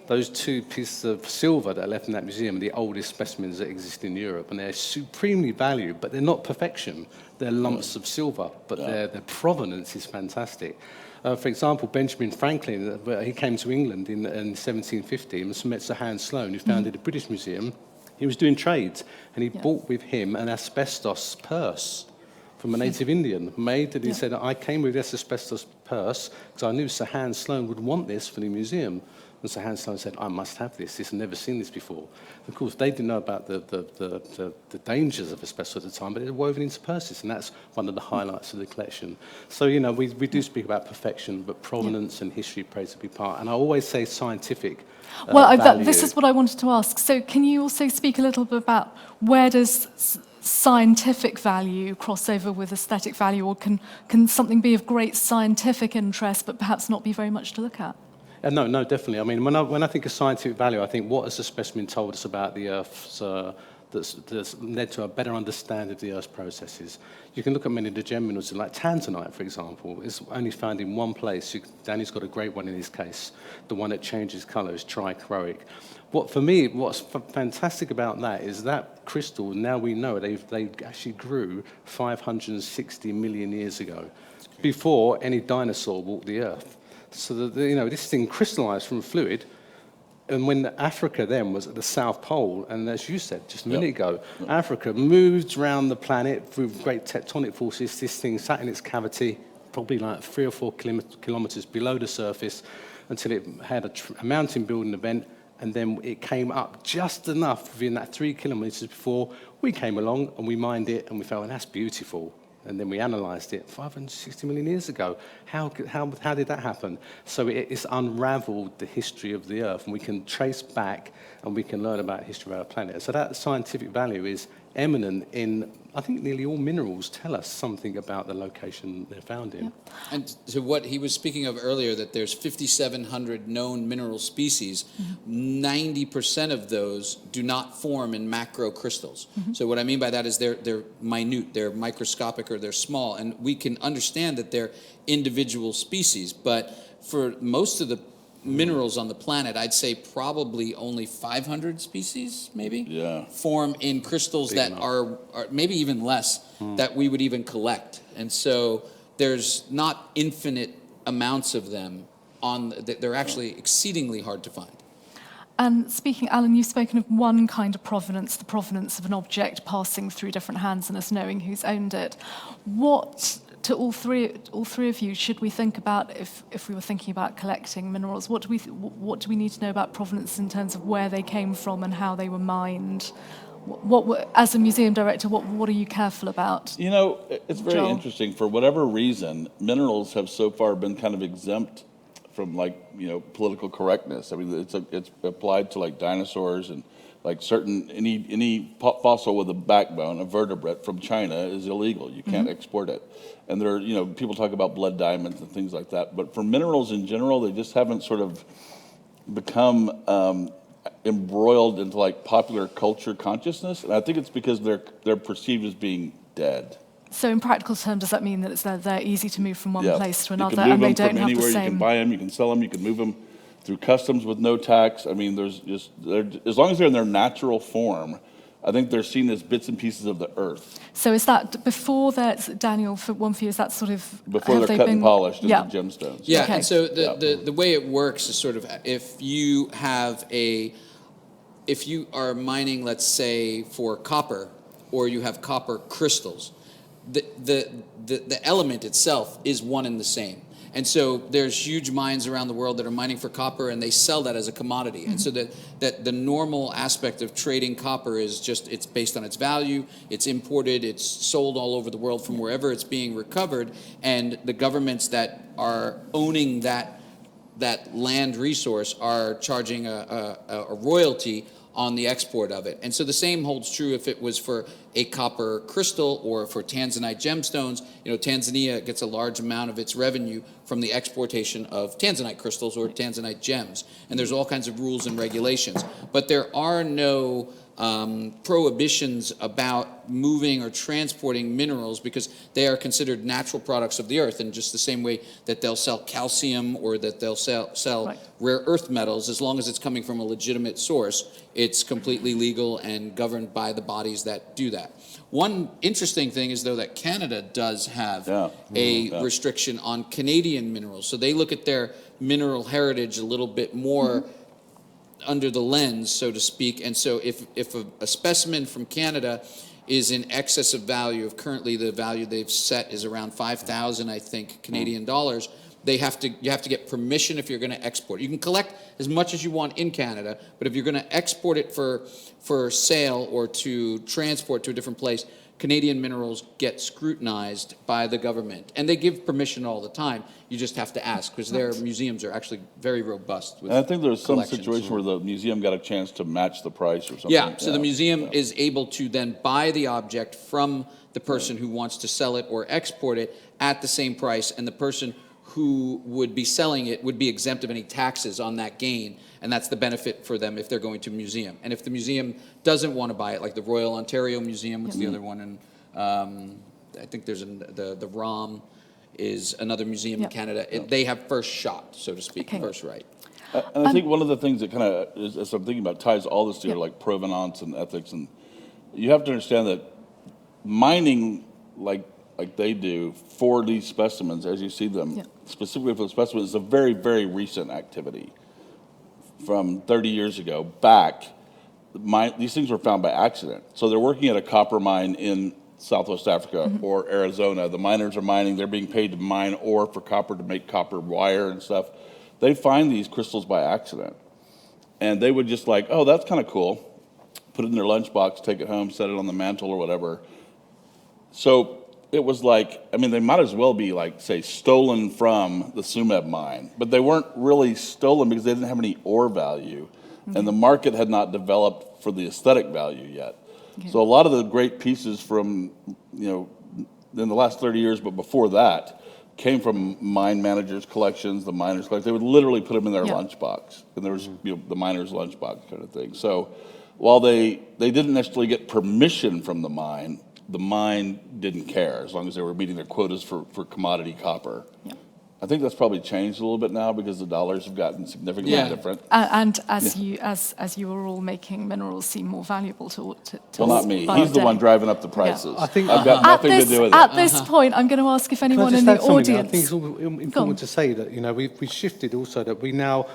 Those 2 pieces of silver that are left in that museum are the oldest specimens that exist in Europe, and they're supremely valued, but they're not perfection. They're lumps of silver, but their provenance is fantastic. For example, Benjamin Franklin, he came to England in 1750 and met Sir Hans Sloane, who founded the British Museum. He was doing trades, and he brought with him an asbestos purse from a native Indian, he said, I came with this asbestos purse because I knew Sir Hans Sloane would want this for the museum. And Sir Hans Sloane said, I must have this. I've never seen this before. Of course, they didn't know about the dangers of asbestos at the time, but it was woven into purses, and that's one of the highlights of the collection. So, we do speak about perfection, but provenance and history plays a big part. And I always say scientific this is what I wanted to ask. So can you also speak a little bit about where does scientific value cross over with aesthetic value, or can something be of great scientific interest but perhaps not be very much to look at? No, definitely. When I think of scientific value, I think what has the specimen told us about the Earth that's led to a better understanding of the Earth's processes. You can look at many of the gem minerals, like tanzanite, for example, is only found in one place. Danny's got a great one in his case. The one that changes colour is trichroic. What's fantastic about that is that crystal, now we know they actually grew 560 million years ago, before any dinosaur walked the Earth. So this thing crystallized from fluid, and when Africa then was at the South Pole, and as you said just a minute ago, Africa moved around the planet through great tectonic forces. This thing sat in its cavity, probably like 3 or 4 kilometers below the surface, until it had a mountain building event, and then it came up just enough within that 3 kilometers before we came along and we mined it, and we felt, that's beautiful. And then we analysed it 560 million years ago. How did that happen? So it's unravelled the history of the Earth, and we can trace back and we can learn about the history of our planet. So that scientific value is eminent in, I think nearly all minerals tell us something about the location they're found in. Yeah. And to what he was speaking of earlier, that there's 5,700 known mineral species, 90% of those do not form in macro crystals. So what I mean by that is they're minute, they're microscopic, or they're small, and we can understand that they're individual species, but for most of the minerals on the planet, I'd say probably only 500 species, maybe, form in crystals that are maybe even less that we would even collect. And so there's not infinite amounts of them they're actually exceedingly hard to find. And speaking, Alan, you've spoken of one kind of provenance, the provenance of an object passing through different hands and us knowing who's owned it. What, to all three of you, should we think about if we were thinking about collecting minerals? What do we need to know about provenance in terms of where they came from and how they were mined? As a museum director, what are you careful about? You know, it's very Joel? interesting. For whatever reason, minerals have so far been kind of exempt from, like, you know, political correctness. I mean, it's applied to like dinosaurs and like certain any fossil with a backbone, a vertebrate from China is illegal. You can't export it. And there are, you know, people talk about blood diamonds and things like that. But for minerals in general, they just haven't sort of become embroiled into like popular culture consciousness. And I think it's because they're perceived as being dead. So in practical terms, does that mean that they're easy to move from one place to You another, can move and they them don't from have anywhere. the same? You can buy them, you can sell them, you can move them through customs with no tax. I mean, as long as they're in their natural form, I think they're seen as bits and pieces of the earth. So is that before that, Daniel, for one for you, is that sort of... Before they're cut and polished into gemstones. Yeah, Okay. and so the way it works is sort of if you are mining, let's say, for copper, or you have copper crystals, the element itself is one and the same. And so there's huge mines around the world that are mining for copper, and they sell that as a commodity. And so that the normal aspect of trading copper is just, it's based on its value, it's imported, it's sold all over the world from wherever it's being recovered, and the governments that are owning that land resource are charging a royalty on the export of it. And so the same holds true if it was for a copper crystal or for Tanzanite gemstones. You know, Tanzania gets a large amount of its revenue from the exportation of Tanzanite crystals or Tanzanite gems. And there's all kinds of rules and regulations. But there are no prohibitions about moving or transporting minerals because they are considered natural products of the earth, in just the same way that they'll sell calcium or that they'll sell rare earth metals. As long as it's coming from a legitimate source, it's completely legal and governed by the bodies that do that. One interesting thing is, though, that Canada does have a restriction on Canadian minerals. So they look at their mineral heritage a little bit more under the lens, so to speak. And so if a specimen from Canada is in excess of value, of currently the value they've set is around 5,000, I think, Canadian dollars, you have to get permission if you're going to export. You can collect as much as you want in Canada, but if you're going to export it for sale or to transport to a different place, Canadian minerals get scrutinized by the government. And they give permission all the time. You just have to ask, because their museums are actually very robust with And I think there's some collections. situation where the museum got a chance to match the price or something. Yeah, so the museum is able to then buy the object from the person who wants to sell it or export it at the same price, and the person who would be selling it would be exempt of any taxes on that gain, and that's the benefit for them if they're going to a museum. And if the museum doesn't want to buy it, like the Royal Ontario Museum, what's the other one? And I think there's the ROM is another museum in Canada. They have first shot, so to speak, first right. And I think one of the things that kind of, as I'm thinking about, ties all this together, like provenance and ethics, and you have to understand that mining, like they do for these specimens, as you see them, specifically for the specimens, is a very, very recent activity. From 30 years ago back, these things were found by accident. So they're working at a copper mine in Southwest Africa or Arizona. The miners are mining. They're being paid to mine ore for copper to make copper wire and stuff. They find these crystals by accident. And they would just like, oh, that's kind of cool. Put it in their lunchbox, take it home, set it on the mantle or whatever. So it was like, I mean, they might as well be like, say, stolen from the Sumeb mine. But they weren't really stolen because they didn't have any ore value. And the market had not developed for the aesthetic value yet. So a lot of the great pieces from, you know, in the last 30 years, but before that, came from mine managers' collections, the miners' collections. They would literally put them in their lunchbox. And there was the miner's lunchbox kind of thing. So while they didn't necessarily get permission from the mine didn't care as long as they were meeting their quotas for commodity copper. I think that's probably changed a little bit now because the dollars have gotten significantly different. And as you are all making minerals seem more valuable to Well, not me. by He's the day. one driving up the prices. I think- I've got nothing to do with At it. this point, I'm going to ask if Can I anyone just in the add something? audience. I think it's all important to say that, you know, we shifted also that we now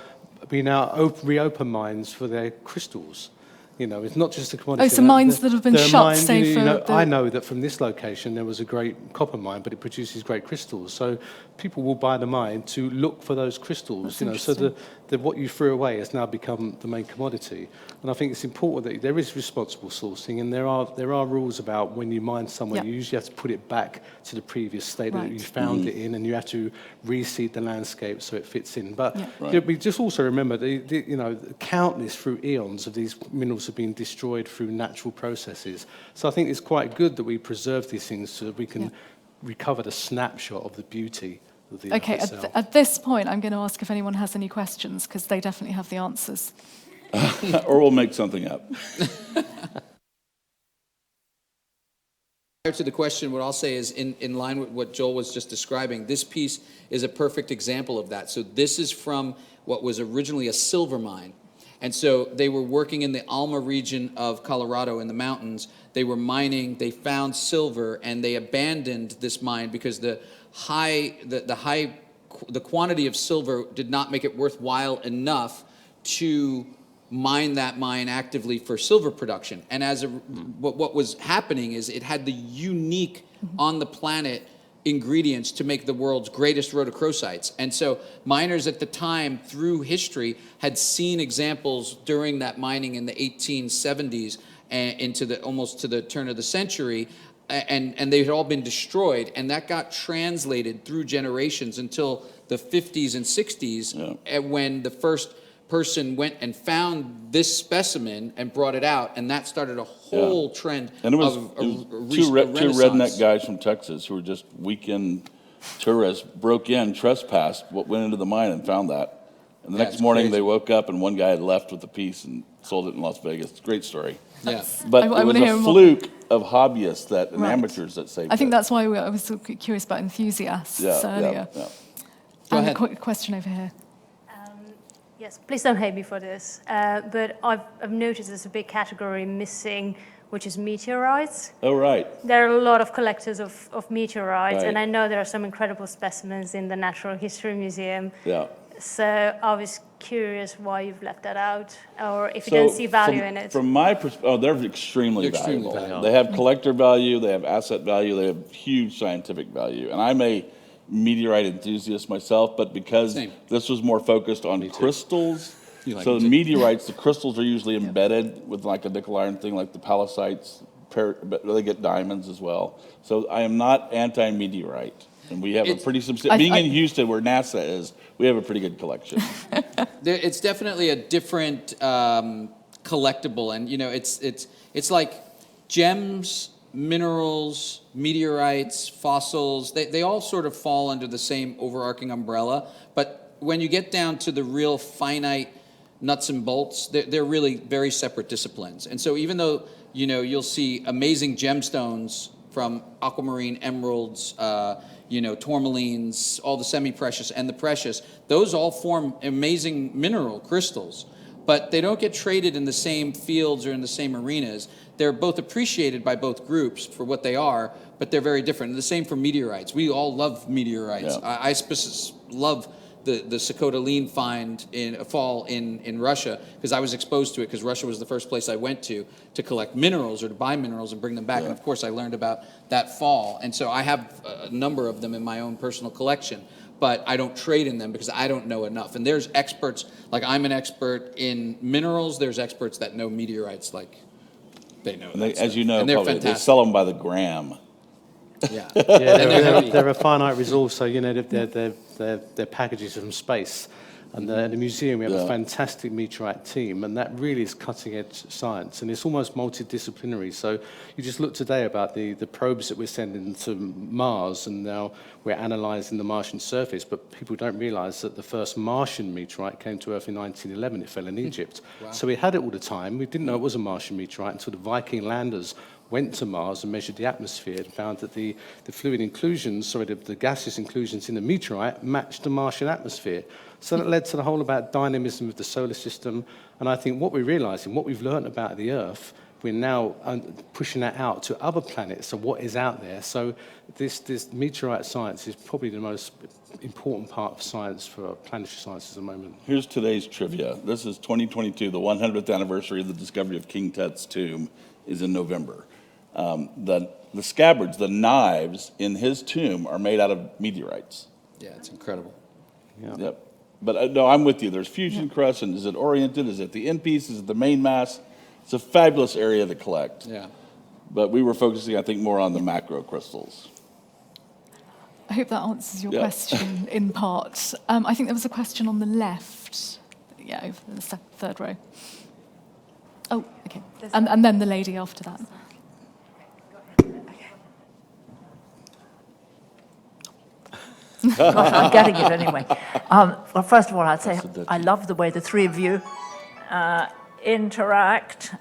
reopen mines for their crystals. You know, it's not just a commodity. Oh, so mines that have been there are shut, mines, say, you for know, the- I know that from this location there was a great copper mine, but it produces great crystals. So people will buy the mine to look for those crystals. That's you know, so the what you threw away has now become the main commodity. And I think it's important that there is responsible sourcing, and there are rules about when you mine somewhere, Yeah. you usually have to put it back to the previous state that Right. you found it in, and you have to reseed the landscape so it fits in. But Yeah. Right. we just also remember you know, countless through eons of these minerals have been destroyed through natural processes. So I think it's quite good that we preserve these things so that we can recover the snapshot of the beauty of the Okay, earth itself. at this point, I'm going to ask if anyone has any questions, because they definitely have the answers. Or we'll make something up. Prior to the question, what I'll say is in line with what Joel was just describing, this piece is a perfect example of that. So this is from what was originally a silver mine. And so they were working in the Alma region of Colorado in the mountains. They were mining, they found silver, and they abandoned this mine because the quantity of silver did not make it worthwhile enough to mine that mine actively for silver production. And what was happening is it had the unique on the planet ingredients to make the world's greatest rhodochrosites. And so miners at the time through history had seen examples during that mining in the 1870s and into almost to the turn of the century, and they had all been destroyed, and that got translated through generations until the 50s and 60s, when the first person went and found this specimen and brought it out, and that started a whole trend And it was, of two renaissance. redneck guys from Texas who were just weekend tourists, broke in, trespassed, went into the mine and found that. And the next That's morning crazy. they woke up and one guy had left with the piece and sold it in Las Vegas. It's a great story. Yeah. But I it wanna was hear a more. fluke of hobbyists and Right. amateurs that saved I think it. that's why I was so curious about enthusiasts earlier. Yeah. Go And ahead. a quick question over here. Yes, please don't hate me for this, but I've noticed there's a big category missing, which is meteorites. Oh, right. There are a lot of collectors of meteorites, Right. and I know there are some incredible specimens in the Natural History Museum. Yeah. So I was curious why you've left that out, or if you don't see value in it. From my perspective, they're extremely They're extremely valuable. valuable. They have collector value, they have asset value, they have huge scientific value. And I'm a meteorite enthusiast myself, but because Same. this was more focused on crystals, You like so it the too. meteorites, the crystals are usually embedded with like a nickel iron thing, like the pallasites, but they get diamonds as well. So I am not anti-meteorite. And we have a It's- pretty substantial, being in Houston where NASA is, we have a pretty good collection. It's definitely a different collectible, and you know, it's like gems, minerals, meteorites, fossils. They all sort of fall under the same overarching umbrella. But when you get down to the real finite nuts and bolts, they're really very separate disciplines. And so even though you'll see amazing gemstones from aquamarine emeralds, tourmalines, all the semi-precious and the precious, those all form amazing mineral crystals, but they don't get traded in the same fields or in the same arenas. They're both appreciated by both groups for what they are, but they're very different. And the same for meteorites. We all love meteorites. Yeah. I love the Tourmaline find fall in Russia, because I was exposed to it because Russia was the first place I went to collect minerals or to buy minerals and bring them back. Yeah. And of course I learned about that fall. And so I have a number of them in my own personal collection, but I don't trade in them because I don't know enough. And there's experts, like I'm an expert in minerals, there's experts that know meteorites, like they know. And that as stuff. you know, and they're probably, they fantastic. sell them by the gram. Yeah. Yeah, And they're heavy. they're a finite resource, so they're packages from space. And in the museum, we have a fantastic meteorite team, and that really is cutting-edge science, and it's almost multidisciplinary. So you just look today about the probes that we're sending to Mars, and now we're analysing the Martian surface, but people don't realise that the first Martian meteorite came to Earth in 1911. It fell in Egypt. Wow. So we had it all the time. We didn't know it was a Martian meteorite until the Viking landers went to Mars and measured the atmosphere and found that the fluid inclusions, the gaseous inclusions in the meteorite matched the Martian atmosphere. So that led to the whole about dynamism of the solar system. And I think what we're realizing, what we've learned about the Earth, we're now pushing that out to other planets, so what is out there. So this meteorite science is probably the most important part of science for planetary science at the moment. Here's today's trivia. This is 2022, the 100th anniversary of the discovery of King Tut's tomb is in November. The scabbards, the knives in his tomb are made out of meteorites. Yeah, it's incredible. Yeah. Yep. But no, I'm with you. There's fusion crust, and is it oriented? Is it the end piece? Is it the main mass? It's a fabulous area to collect. Yeah. But we were focusing, I think, more on the macro crystals. I hope that answers your question in part. I think there was a question on the left. Yeah, over in the third row. Oh, okay. And then the lady after that. Gosh, I'm getting it anyway. Well, first of all, I'd say I love the way the three of you interact.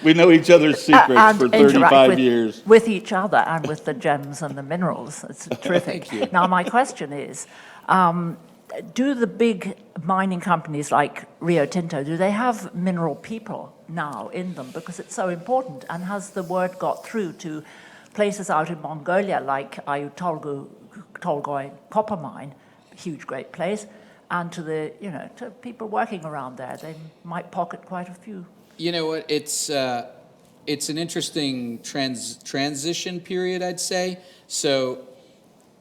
We know each other's secrets and for interact 35 with, years. with each other and with the gems and the minerals. It's terrific. Now, my question is, do the big mining companies like Rio Tinto, do they have mineral people now in them? Because it's so important. And has the word got through to places out in Mongolia like Oyu Tolgoi copper mine, huge, great place, and to the, to people working around there? They might pocket quite a few. You know what? It's an interesting transition period, I'd say. So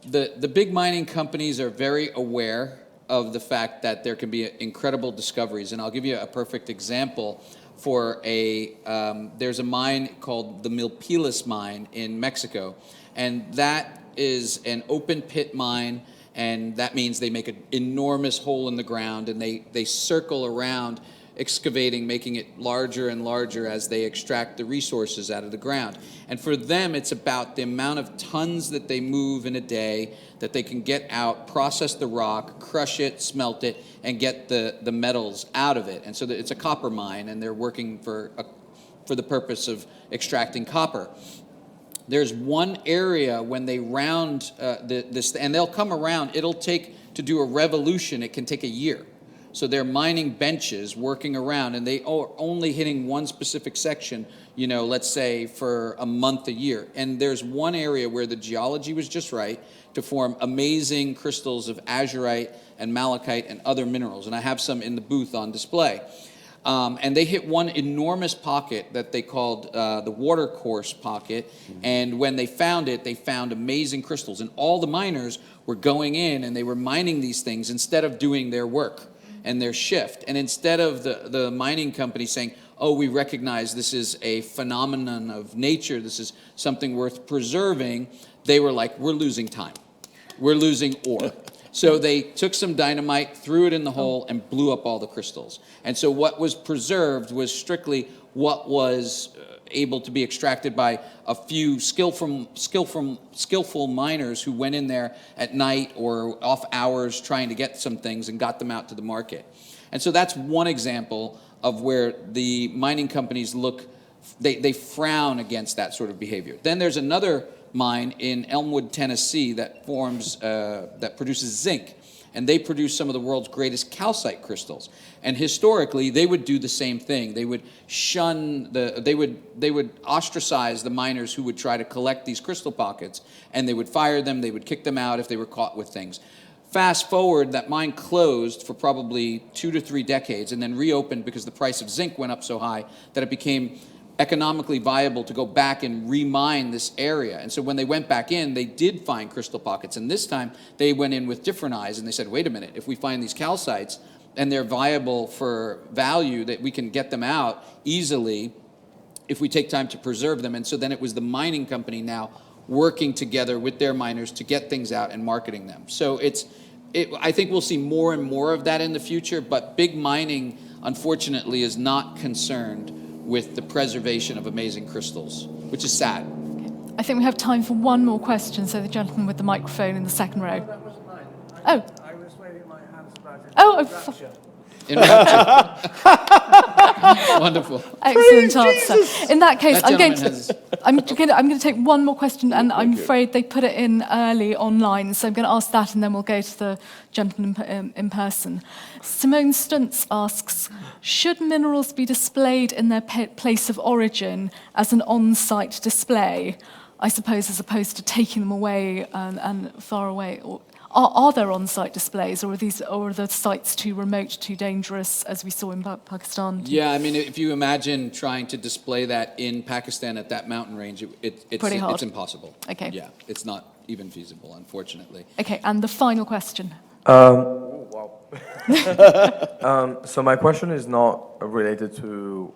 the big mining companies are very aware of the fact that there can be incredible discoveries, and I'll give you a perfect example. For there's a mine called the Milpitas mine in Mexico, and that is an open pit mine, and that means they make an enormous hole in the ground, and they circle around, excavating, making it larger and larger as they extract the resources out of the ground. And for them, it's about the amount of tons that they move in a day, that they can get out, process the rock, crush it, smelt it, and get the metals out of it. And so it's a copper mine, and they're working for the purpose of extracting copper. There's one area when they round this, and they'll come around, it'll take, to do a revolution, it can take a year. So they're mining benches, working around, and they are only hitting one specific section, let's say for a month, a year. And there's one area where the geology was just right to form amazing crystals of azurite and malachite and other minerals. And I have some in the booth on display. And they hit one enormous pocket that they called the watercourse pocket. And when they found it, they found amazing crystals. And all the miners were going in and they were mining these things instead of doing their work and their shift. And instead of the mining company saying, oh, we recognize this is a phenomenon of nature, this is something worth preserving, they were like, we're losing time. We're losing ore. So they took some dynamite, threw it in the hole, and blew up all the crystals. And so what was preserved was strictly what was able to be extracted by a few skillful miners who went in there at night or off hours trying to get some things and got them out to the market. And so that's one example of where the mining companies they frown against that sort of behavior. Then there's another mine in Elmwood, Tennessee that produces zinc. And they produce some of the world's greatest calcite crystals. And historically, they would do the same thing. They would they would ostracize the miners who would try to collect these crystal pockets, and they would fire them, they would kick them out if they were caught with things. Fast forward, that mine closed for probably 2 to 3 decades and then reopened because the price of zinc went up so high that it became economically viable to go back and remine this area. And so when they went back in, they did find crystal pockets. And this time they went in with different eyes and they said, wait a minute, if we find these calcites and they're viable for value, that we can get them out easily if we take time to preserve them. And so then it was the mining company now working together with their miners to get things out and marketing them. So I think we'll see more and more of that in the future, but big mining, unfortunately, is not concerned with the preservation of amazing crystals, which is sad. I think we have time for one more question, so the gentleman with the microphone in the second row. That wasn't mine. Oh. I was waving my hands about it. Oh, In round two. Wonderful. Excellent answer. In that case, That I'm going gentleman to I'm going to take one more question, and I'm afraid they put it in early online, so I'm going to ask that, and then we'll go to the gentleman in person. Simone Stuntz asks, should minerals be displayed in their place of origin as an on-site display? I suppose as opposed to taking them away and far away. Or are there on-site displays, or are the sites too remote, too dangerous, as we saw in Pakistan? Yeah, I mean, if you imagine trying to display that in Pakistan at that mountain range, Pretty hard. it's impossible. Okay. Yeah, it's not even feasible, unfortunately. Okay, and the final question. So my question is not related to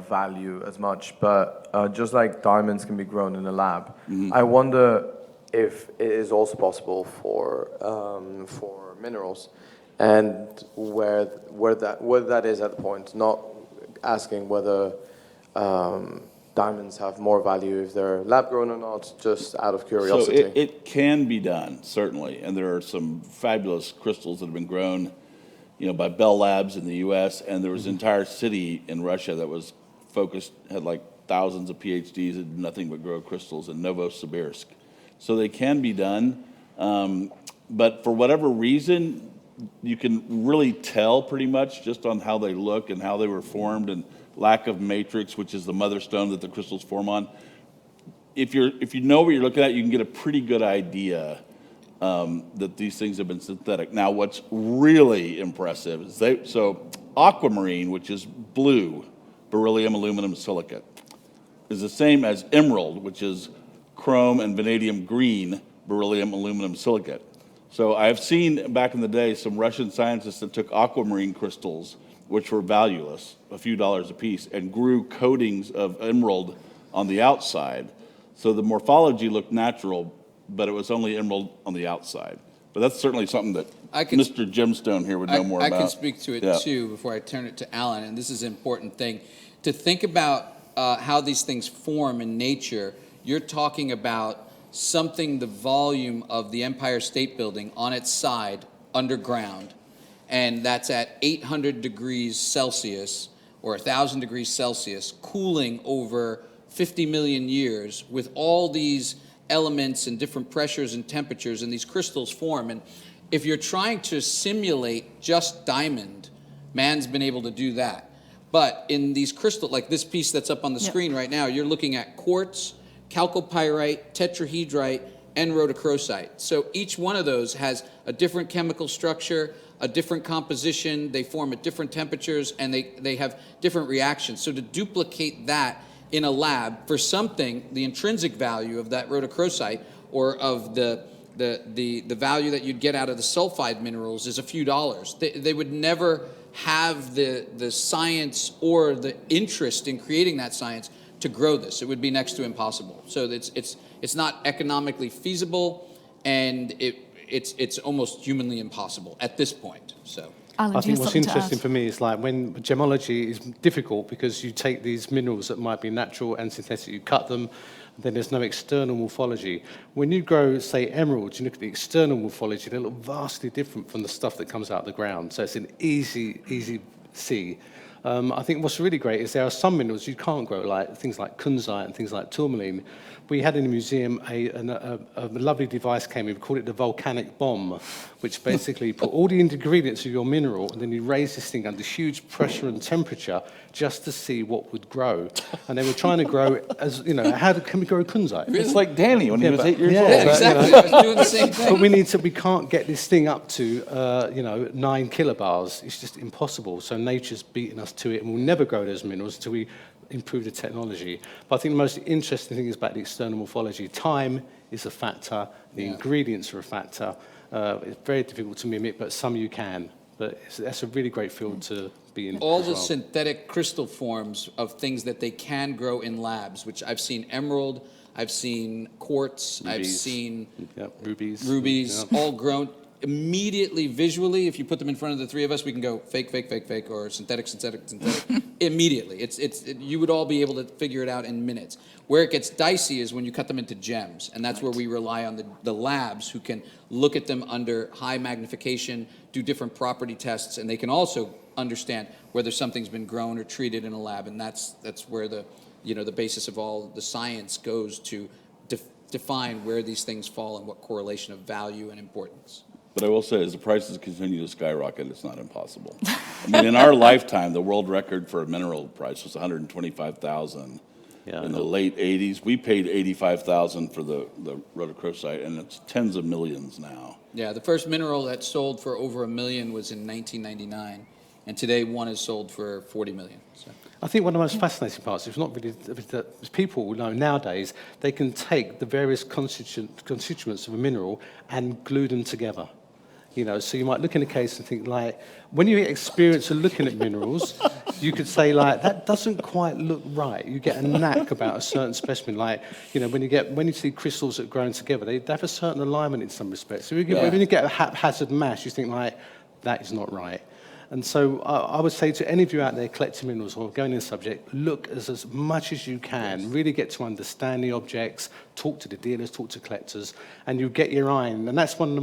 value as much, but just like diamonds can be grown in a lab, I wonder if it is also possible for minerals, and where that is at the point. Not asking whether diamonds have more value if they're lab grown or not, just out of curiosity. So it can be done, certainly, and there are some fabulous crystals that have been grown, by Bell Labs in the U.S., and there was an entire city in Russia that was focused, had like thousands of PhDs and nothing but grow crystals in Novosibirsk. So they can be done, but for whatever reason, you can really tell pretty much just on how they look and how they were formed, and lack of matrix, which is the mother stone that the crystals form on. If you know what you're looking at, you can get a pretty good idea that these things have been synthetic. Now, what's really impressive is so aquamarine, which is blue beryllium aluminum silicate, is the same as emerald, which is chrome and vanadium green beryllium aluminum silicate. So I've seen back in the day some Russian scientists that took aquamarine crystals, which were valueless, a few dollars a piece, and grew coatings of emerald on the outside. So the morphology looked natural, but it was only emerald on the outside. But that's certainly something that Mr. Gemstone here would know more about. I can speak to it too before I turn it to Alan, and this is an important thing. To think about how these things form in nature, you're talking about something the volume of the Empire State Building on its side underground, and that's at 800 degrees Celsius or 1,000 degrees Celsius, cooling over 50 million years with all these elements and different pressures and temperatures, and these crystals form. And if you're trying to simulate just diamond, man's been able to do that. But in these crystals, like this piece that's up on the screen right now, you're looking at quartz, chalcopyrite, tetrahedrite, and rhodochrosite. So each one of those has a different chemical structure, a different composition, they form at different temperatures, and they have different reactions. So to duplicate that in a lab for something, the intrinsic value of that rhodochrosite or of the value that you'd get out of the sulfide minerals is a few dollars. They would never have the science or the interest in creating that science to grow this. It would be next to impossible. So it's not economically feasible, and it's almost humanly impossible at this point. So Alan, I do you think have what's something to interesting add? for me is like when gemology is difficult because you take these minerals that might be natural and synthetic, you cut them, then there's no external morphology. When you grow, say, emeralds, you look at the external morphology, they look vastly different from the stuff that comes out of the ground. So it's an easy see. I think what's really great is there are some minerals you can't grow, like things like kunzite and things like tourmaline. We had in the museum a lovely device came in, we called it the Volcanic Bomb, which basically put all the ingredients of your mineral, and then you raise this thing under huge pressure and temperature just to see what would grow. And they were trying to grow, how can we grow kunzite? It's like Danny when he was 8 years old. yeah, exactly. I was doing the same thing. But we can't get this thing up to 9 kilobars. It's just impossible. So nature's beaten us to it, and we'll never grow those minerals until we improve the technology. But I think the most interesting thing is about the external morphology. Time is a factor. The ingredients are a factor. It's very difficult to mimic, but some you can. But that's a really great field to be in. All the synthetic crystal forms of things that they can grow in labs, which I've seen emerald, I've seen quartz, I've seen rubies, all grown immediately visually. If you put them in front of the three of us, we can go fake, fake, fake, fake, or synthetic, synthetic, synthetic, immediately. You would all be able to figure it out in minutes. Where it gets dicey is when you cut them into gems, and that's where we rely on the labs who can look at them under high magnification, do different property tests, and they can also understand whether something's been grown or treated in a lab, and that's where the the basis of all the science goes to define where these things fall and what correlation of value and importance. But I will say, as the prices continue to skyrocket, it's not impossible. I mean, in our lifetime, the world record for a mineral price was $125,000. In the late 80s, we paid $85,000 for the Rhodochrosite, and it's tens of millions now. Yeah, the first mineral that sold for over $1 million was in 1999, and today one is sold for $40 million. So. I think one of the most fascinating parts is not really that people nowadays they can take the various constituents of a mineral and glue them together. So you might look in a case and think, like, when you get experience of looking at minerals, you could say, like, that doesn't quite look right. You get a knack about a certain specimen. Like, when you see crystals that are growing together, they have a certain alignment in some respects. So when you get a haphazard mash, you think, like, that is not right. And so I would say to any of you out there collecting minerals or going in the subject, look as much as you can, really get to understand the objects, talk to the dealers, talk to collectors, and you get your eye in. And that's one of the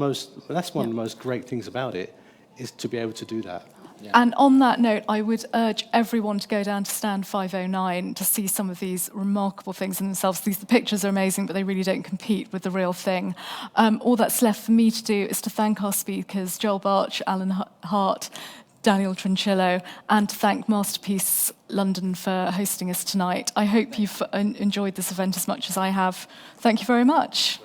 most great things about it, is to be able to do that. Yeah. And on that note, I would urge everyone to go down to stand 509 to see some of these remarkable things in themselves. The pictures are amazing, but they really don't compete with the real thing. All that's left for me to do is to thank our speakers, Joel Bartsch, Alan Hart, Daniel Tranchillo, and to thank Masterpiece London for hosting us tonight. I hope you've enjoyed this event as much as I have. Thank you very much.